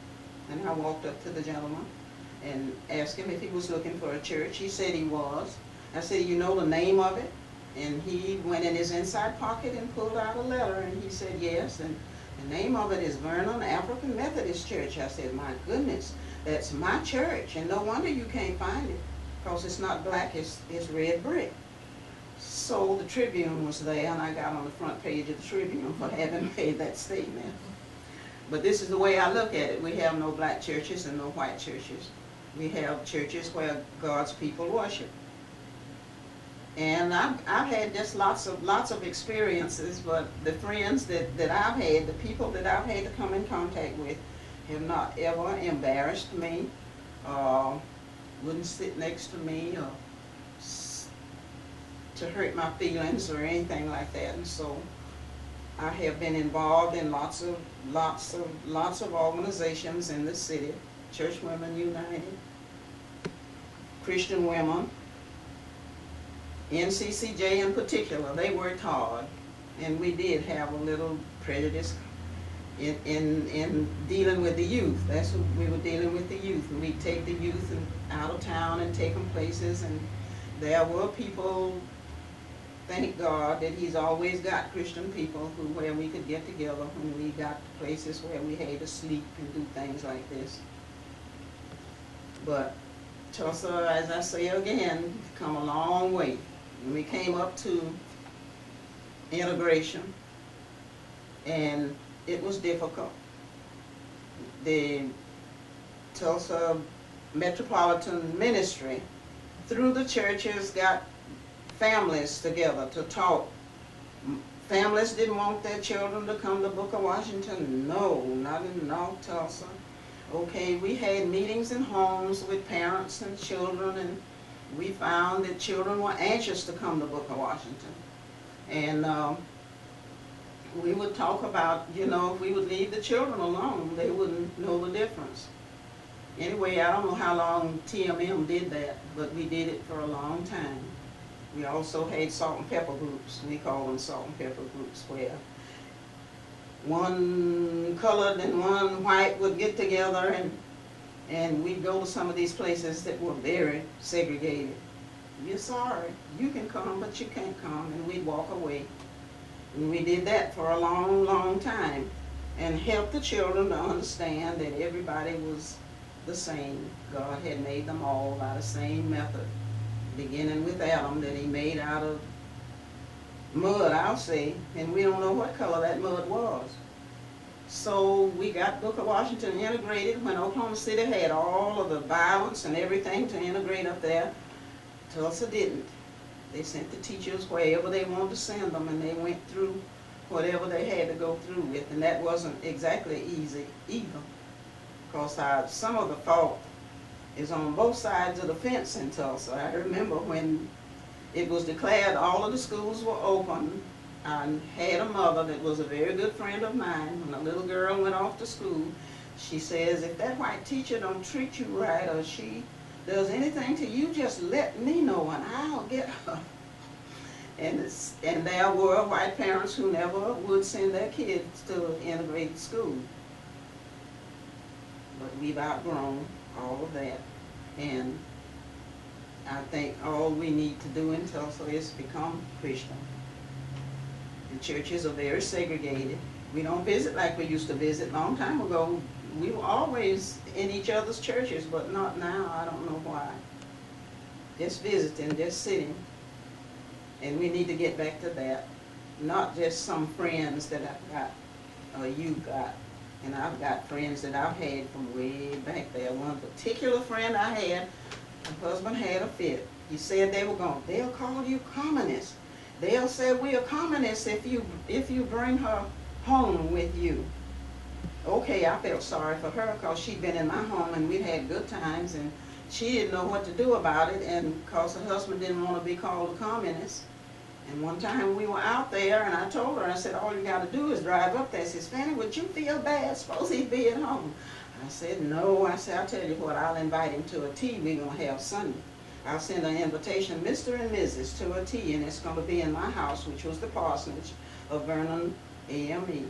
And I walked up to the gentleman and asked him if he was looking for a church. He said he was. I said, you know the name of it? And he went in his inside pocket and pulled out a letter, and he said yes. And the name of it is Vernon African Methodist Church. I said, my goodness, that's my church, and no wonder you can't find it, because it's not black, it's red brick. So the Tribune was there, and I got on the front page of the Tribune for having made that statement. But this is the way I look at it. We have no black churches and no white churches. We have churches where God's people worship. And I've had just lots of experiences, but the friends that I've had, the people that I've had to come in contact with, have not ever embarrassed me, wouldn't sit next to me, or to hurt my feelings or anything like that. And so I have been involved in lots of organizations in the city. Church Women United, Christian Women, NCCJ in particular. They worked hard, and we did have a little prejudice in dealing with the youth. That's what we were dealing with, the youth. And we'd take the youth out of town and take them places, and there were people, thank God that he's always got Christian people where we could get together when we got to places where we had to sleep and do things like this. But Tulsa, as I say again, come a long way. When we came up to integration, and it was difficult. The Tulsa Metropolitan Ministry, through the churches, got families together to talk. Families didn't want their children to come to Booker Washington. No, not in North Tulsa. Okay, we had meetings in homes with parents and children, and we found that children were anxious to come to Booker Washington. And we would talk about, you know, if we would leave the children alone, they wouldn't know the difference. Anyway, I don't know how long TMM did that, but we did it for a long time. We also had salt and pepper groups. We call them salt and pepper groups, where one colored and one white would get together, and we'd go to some of these places that were very segregated. You're sorry, you can come, but you can't come, and we'd walk away. And we did that for a long, long time, and helped the children to understand that everybody was the same. God had made them all by the same method, beginning with Adam, that he made out of mud, I'll say, and we don't know what color that mud was. So we got Booker Washington integrated when Oklahoma City had all of the violence and everything to integrate up there. Tulsa didn't. They sent the teachers wherever they wanted to send them, and they went through whatever they had to go through with, and that wasn't exactly easy either, because some of the fault is on both sides of the fence in Tulsa. I remember when it was declared all of the schools were open, I had a mother that was a very good friend of mine. When a little girl went off to school, she says, if that white teacher don't treat you right, or she does anything to you, just let me know and I'll get her. And there were white parents who never would send their kids to integrated school. But we've outgrown all of that. And I think all we need to do in Tulsa is become Christian. The churches are very segregated. We don't visit like we used to visit. A long time ago, we were always in each other's churches, but not now. I don't know why. Just visiting, just sitting. And we need to get back to that. Not just some friends that I've got, or you got. And I've got friends that I've had from way back there. One particular friend I had, her husband had a fit. He said they'll call you communists. They'll say we are communists if you bring her home with you. Okay, I felt sorry for her because she'd been in my home and we'd had good times, and she didn't know what to do about it, and because her husband didn't want to be called a communist. And one time we were out there, and I told her, I said, all you got to do is drive up there. She says, Fannie, would you feel bad? Suppose he'd be at home. I said, no. I said, I'll tell you what, I'll invite him to a tea we're going to have Sunday. I'll send an invitation, Mr. and Mrs., to a tea, and it's going to be in my house, which was the parsonage of Vernon AME.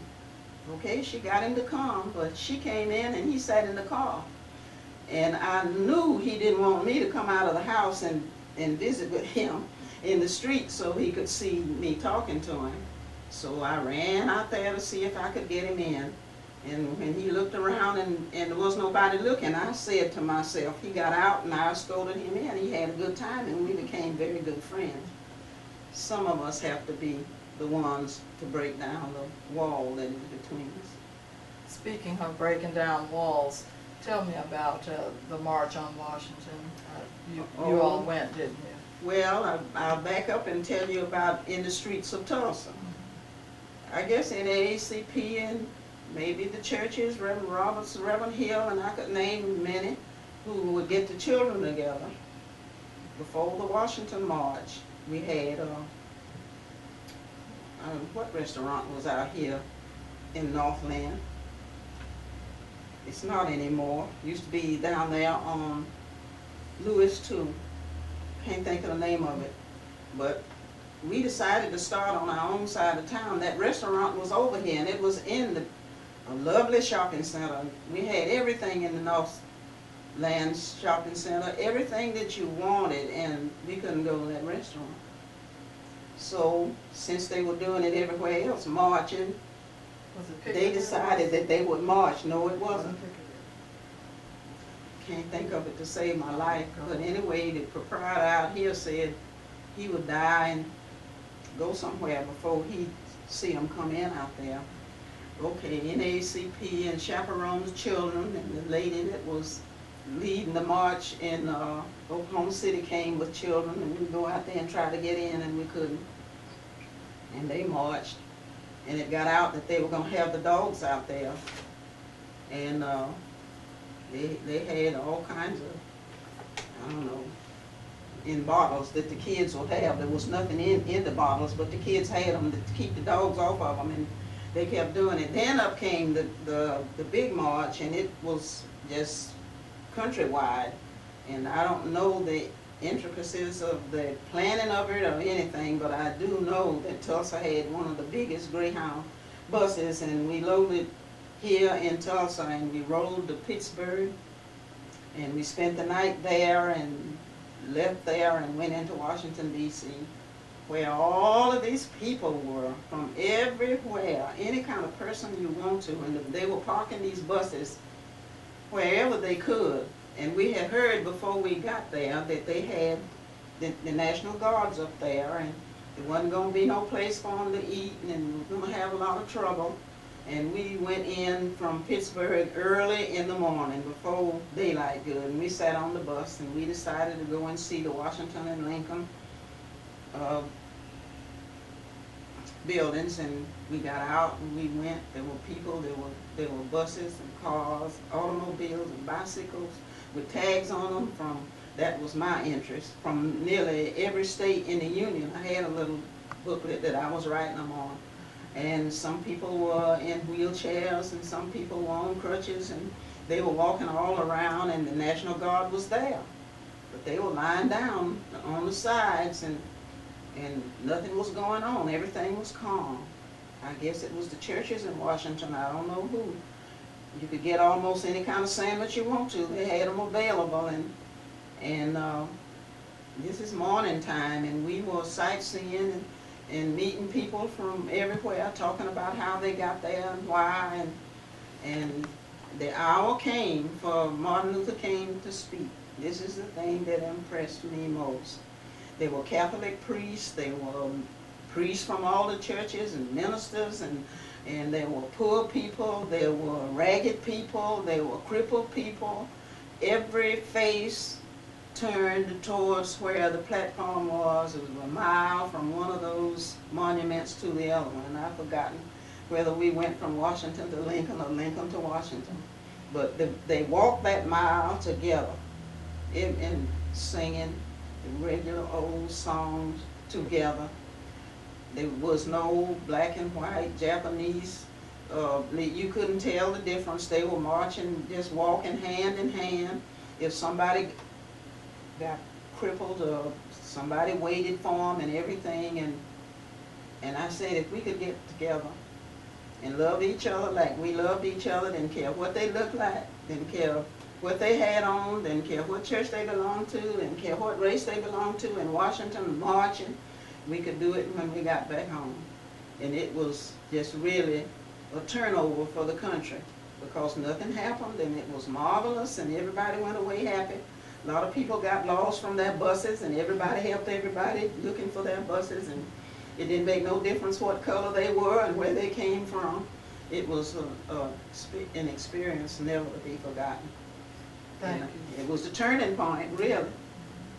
Okay, she got him to come, but she came in and he sat in the car. And I knew he didn't want me to come out of the house and visit with him in the street so he could see me talking to him. So I ran out there to see if I could get him in. And when he looked around and there was nobody looking, I said to myself, he got out and I escorted him in. He had a good time and we became very good friends. Some of us have to be the ones to break down the wall that is between us. Speaking of breaking down walls, tell me about the March on Washington. You all went, didn't you? Well, I'll back up and tell you about in the streets of Tulsa. I guess in AACP and maybe the churches, Reverend Roberts, Reverend Hill, and I could name many who would get the children together before the Washington March. we had, what restaurant was out here in Northland? It's not anymore. Used to be down there on Lewis too. Can't think of the name of it. But we decided to start on our own side of town. That restaurant was over here, and it was in a lovely shopping center. We had everything in the Northland shopping center, everything that you wanted, and we couldn't go to that restaurant. So since they were doing it everywhere else, marching, they decided that they would march. No, it wasn't. Can't think of it to save my life. But anyway, the proprietor out here said he would die and go somewhere before he'd see them come in out there. Okay, NAACP and chaperones children, and the lady that was leading the march in Oklahoma City came with children, and we'd go out there and try to get in, and we couldn't. And they marched, and it got out that they were going to have the dogs out there. And they had all kinds of, I don't know, in bottles that the kids would have. There was nothing in the bottles, but the kids had them to keep the dogs off of them, and they kept doing it. Then up came the big march, and it was just countrywide. And I don't know the intricacies of the planning of it or anything, but I do know that Tulsa had one of the biggest Greyhound buses, and we loaded here in Tulsa, and we rode to Pittsburgh, and we spent the night there and left there and went into Washington, D.C., where all of these people were from everywhere, any kind of person you want to, and they were parking these buses wherever they could. And we had heard before we got there that they had the National Guards up there, and there wasn't going to be no place for them to eat, and we were going to have a lot of trouble. And we went in from Pittsburgh early in the morning, before daylight good, and we sat on the bus, and we decided to go and see the Washington and Lincoln buildings. And we got out and we went. There were people, there were buses and cars, automobiles and bicycles with tags on them from, that was my interest, from nearly every state in the Union. I had a little booklet that I was writing them on. And some people were in wheelchairs, and some people were on crutches, and they were walking all around, and the National Guard was there. But they were lying down on the sides, and nothing was going on. Everything was calm. I guess it was the churches in Washington, I don't know who. You could get almost any kind of sandwich you want to. They had them available, and this is morning time, and we were sightseeing and meeting people from everywhere, talking about how they got there and why, and the hour came for Martin Luther King to speak. This is the thing that impressed me most. They were Catholic priests, they were priests from all the churches and ministers, and there were poor people, there were ragged people, there were crippled people. Every face turned towards where the platform was. It was a mile from one of those monuments to the other one, and I've forgotten whether we went from Washington to Lincoln or Lincoln to Washington. But they walked that mile together and singing the regular old songs together. There was no black and white, Japanese. You couldn't tell the difference. They were marching, just walking hand in hand. If somebody got crippled or somebody waited for them and everything, and I said if we could get together and love each other like we loved each other, didn't care what they looked like, didn't care what they had on, didn't care what church they belonged to, didn't care what race they belonged to, in Washington marching, we could do it when we got back home. And it was just really a turnover for the country, because nothing happened, and it was marvelous, and everybody went away happy. A lot of people got lost from their buses, and everybody helped everybody looking for their buses, and it didn't make no difference what color they were and where they came from. It was an experience never to be forgotten. Thank you. It was the turning point, really.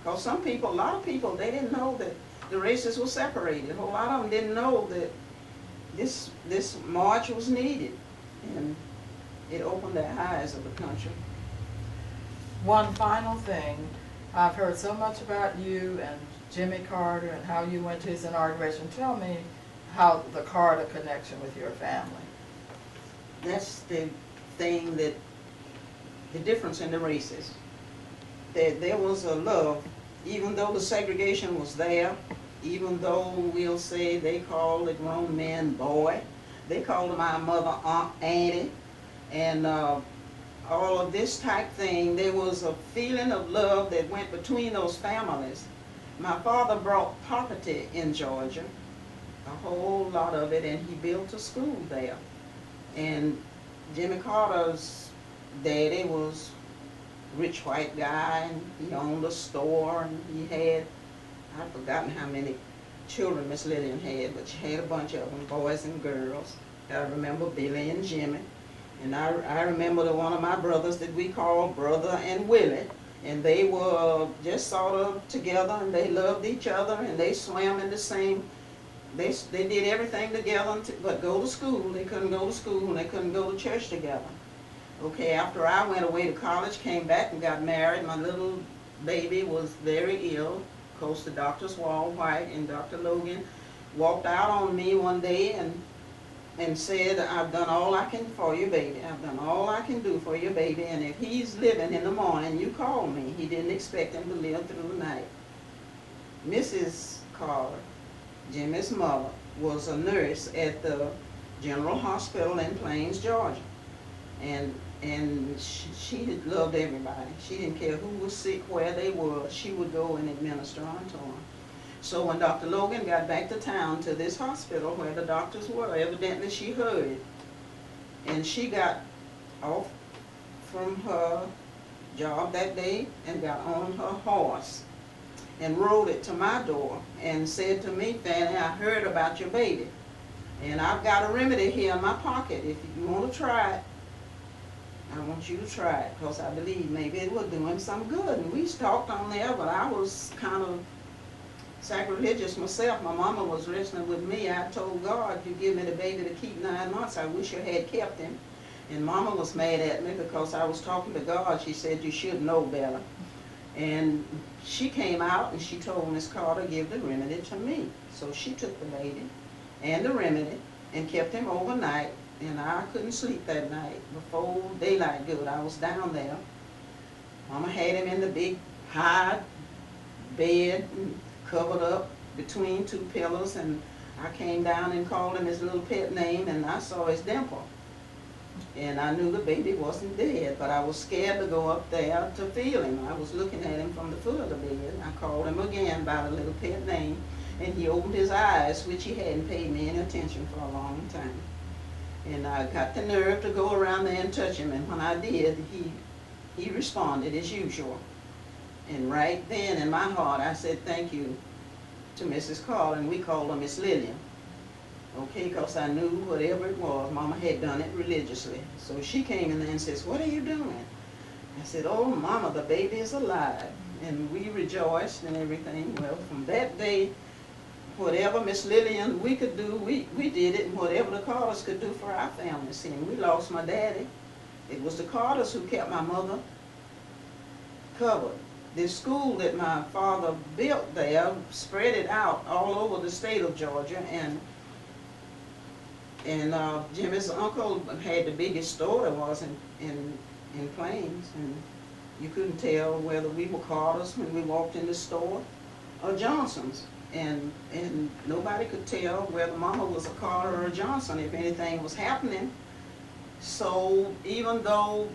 Because some people, a lot of people, they didn't know that the races were separated. A whole lot of them didn't know that this march was needed, and it opened the eyes of the country. One final thing, I've heard so much about you and Jimmy Carter and how you went to his inauguration. Tell me how the Carter connection with your family. That's the thing that, the difference in the races. There was a love, even though the segregation was there, even though we'll say they called the grown men boy, they called my mother Aunt Annie, and all of this type thing, there was a feeling of love that went between those families. My father brought property in Georgia, a whole lot of it, and he built a school there. And Jimmy Carter's daddy was a rich white guy, and he owned a store, and he had, I've forgotten how many children Miss Lillian had, but she had a bunch of them, boys and girls. I remember Billy and Jimmy. And I remember the one of my brothers that we called Brother and Willie, and they were just sort of together, and they loved each other, and they swam in the same, they did everything together but go to school. They couldn't go to school, and they couldn't go to church together. Okay, after I went away to college, came back and got married, my little baby was very ill. Of course, the doctors were all white, and Dr. Logan walked out on me one day and said, I've done all I can for your baby. I've done all I can do for your baby, and if he's living in the morning, you call me. He didn't expect him to live through the night. Mrs. Carter, Jimmy's mother, was a nurse at the General Hospital in Plains, Georgia. And she loved everybody. She didn't care who was sick, where they were. She would go and administer unto them. So when Dr. Logan got back to town to this hospital where the doctors were, evidently she heard. And she got off from her job that day and got on her horse and rode it to my door and said to me, Fannie, I heard about your baby, and I've got a remedy here in my pocket. If you want to try it, I want you to try it, because I believe maybe it will do him some good. And we talked on there, but I was kind of sacrilegious myself. My mama was wrestling with me. I told God, you give me the baby to keep 9 months. I wish you had kept him. And Mama was mad at me because I was talking to God. She said, you should know better. And she came out and she told Miss Carter, give the remedy to me. So she took the baby and the remedy and kept him overnight. And I couldn't sleep that night. Before daylight good, I was down there. Mama had him in the big high bed, covered up between 2 pillows, and I came down and called him his little pet name, and I saw his dimple. And I knew the baby wasn't dead, but I was scared to go up there to feel him. I was looking at him from the foot of the bed. I called him again by the little pet name, and he opened his eyes, which he hadn't paid me any attention for a long time. And I got the nerve to go around there and touch him, and when I did, he responded as usual. And right then in my heart, I said thank you to Mrs. Carter, and we called her Miss Lillian. Okay, because I knew whatever it was, Mama had done it religiously. So she came in there and says, what are you doing? I said, oh, Mama, the baby is alive. And we rejoiced and everything. Well, from that day, whatever Miss Lillian we could do, we did it, and whatever the Carters could do for our family. See, we lost my daddy. It was the Carters who kept my mother covered. The school that my father built there spread it out all over the state of Georgia, and Jimmy's uncle had the biggest store there was in Plains, and you couldn't tell whether we were Carters when we walked in the store or Johnsons, and nobody could tell whether Mama was a Carter or a Johnson if anything was happening. So even though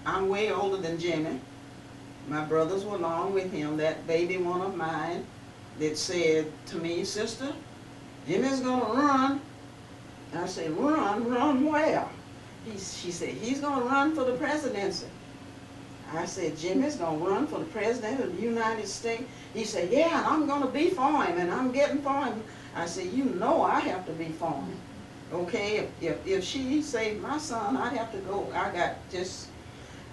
I'm way older than Jimmy, my brothers were along with him. That baby one of mine that said to me, sister, Jimmy's gonna run. I said, run? Run where? She said, he's gonna run for the presidency. I said, Jimmy's gonna run for the president of the United States? He said, yeah, and I'm gonna be for him, and I'm getting for him. I said, you know I have to be for him. Okay, if she saved my son, I'd have to go.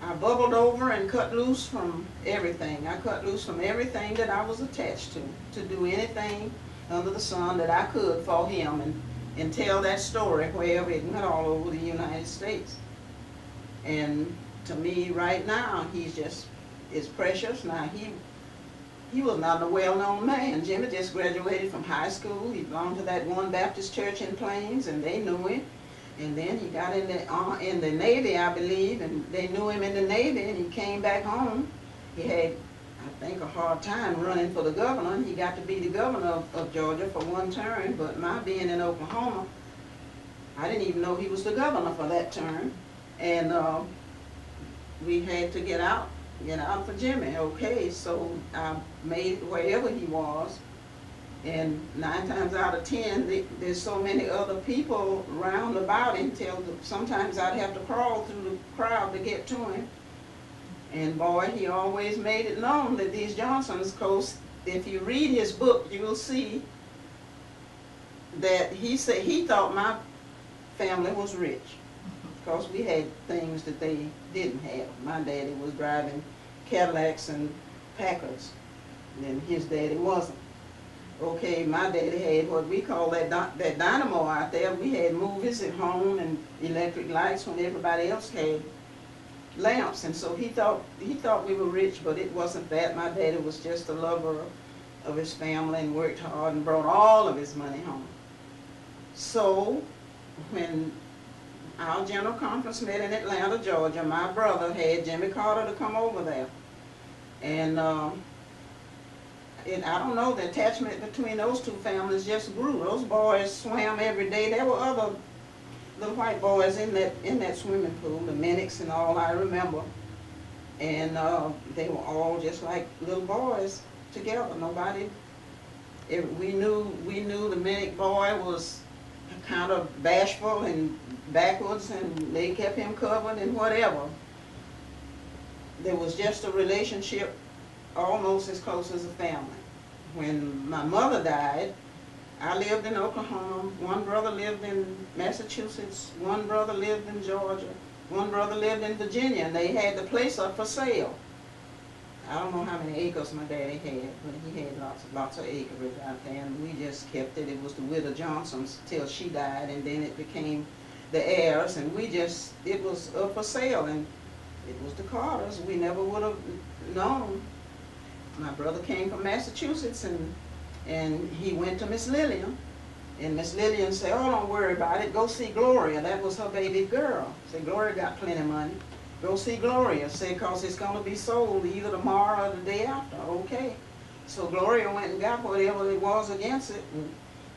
I bubbled over and cut loose from everything. I cut loose from everything that I was attached to do anything under the sun that I could for him and tell that story wherever it went all over the United States. And to me right now, he's just is precious. Now he was not a well-known man. Jimmy just graduated from high school. He belonged to that one Baptist church in Plains, and they knew him. And then he got in the Navy, I believe, and they knew him in the Navy, and he came back home. He had, I think, a hard time running for the governor, and he got to be the governor of Georgia for one term. But my being in Oklahoma, I didn't even know he was the governor for that term. And we had to get out for Jimmy. Okay, so I made it wherever he was. And 9 times out of 10, there's so many other people round about him till sometimes I'd have to crawl through the crowd to get to him. And boy, he always made it known that these Johnsons, cause if you read his book, you will see that he said he thought my family was rich, because we had things that they didn't have. My daddy was driving Cadillacs and Packards, and his daddy wasn't. Okay, my daddy had what we call that dynamo out there. We had movies at home and electric lights when everybody else had lamps, and so he thought we were rich, but it wasn't that. My daddy was just a lover of his family and worked hard and brought all of his money home. So when our general conference met in Atlanta, Georgia, my brother had Jimmy Carter to come over there, and I don't know, the attachment between those two families just grew. Those boys swam every day. There were other little white boys in that swimming pool, the Minnicks and all, I remember. And they were all just like little boys together. Nobody, we knew the Minnick boy was kind of bashful and backwards, and they kept him covered and whatever. There was just a relationship almost as close as a family. When my mother died, I lived in Oklahoma. One brother lived in Massachusetts. One brother lived in Georgia. One brother lived in Virginia, and they had the place up for sale. I don't know how many acres my daddy had, but he had lots of acreage out there, and we just kept it. It was the widow Johnson's till she died, and then it became the heirs, and it was up for sale, and it was the Carters. We never would have known. My brother came from Massachusetts, and he went to Miss Lillian, and Miss Lillian said, "Oh, don't worry about it. Go see Gloria." That was her baby girl. Said, "Gloria got plenty of money. Go see Gloria." Said, "Cause it's going to be sold either tomorrow or the day after." Okay. So Gloria went and got whatever it was against it,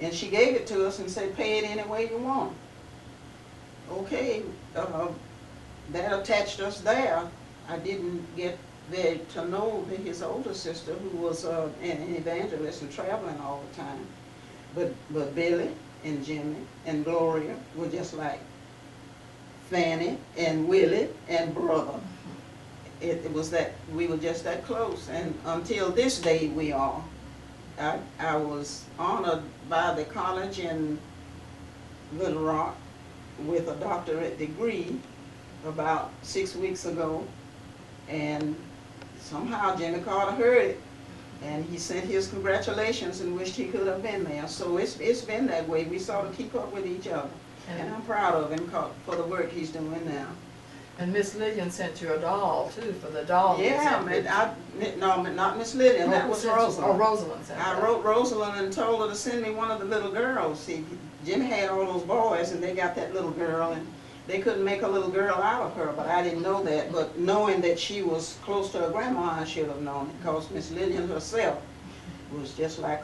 and she gave it to us and said, "Pay it any way you want." Okay. That attached us there. I didn't get there to know his older sister, who was an evangelist and traveling all the time. But Billy and Jimmy and Gloria were just like Fannie and Willie and brother. It was that we were just that close, and until this day we are. I was honored by the college in Little Rock with a doctorate degree about 6 weeks ago, and somehow Jimmy Carter heard it, and he sent his congratulations and wished he could have been there. So it's been that way. We sort of keep up with each other, and I'm proud of him for the work he's doing now. And Miss Lillian sent you a doll too for the doll. Yeah, no, not Miss Lillian. That was Rosalind. Oh, Rosalind sent I wrote Rosalind and told her to send me one of the little girls. See, Jimmy had all those boys, and they got that little girl, and they couldn't make a little girl out of her, but I didn't know that. But knowing that she was close to her grandma, I should have known it, because Miss Lillian herself was just like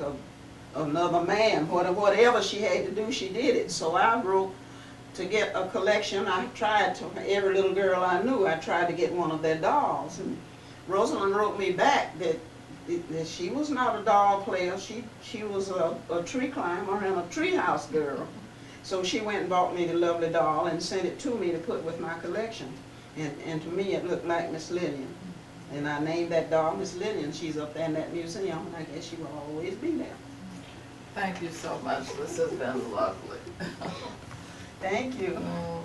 another man. Whatever she had to do, she did it. So I wrote to get a collection. I tried to, every little girl I knew, I tried to get one of their dolls. And Rosalind wrote me back that she was not a doll player. She was a tree climber and a treehouse girl. So she went and bought me the lovely doll and sent it to me to put with my collection. And to me it looked like Miss Lillian. And I named that doll Miss Lillian. She's up there in that museum, and I guess she will always be there. Thank you so much. This has been lovely. Thank you. Oh.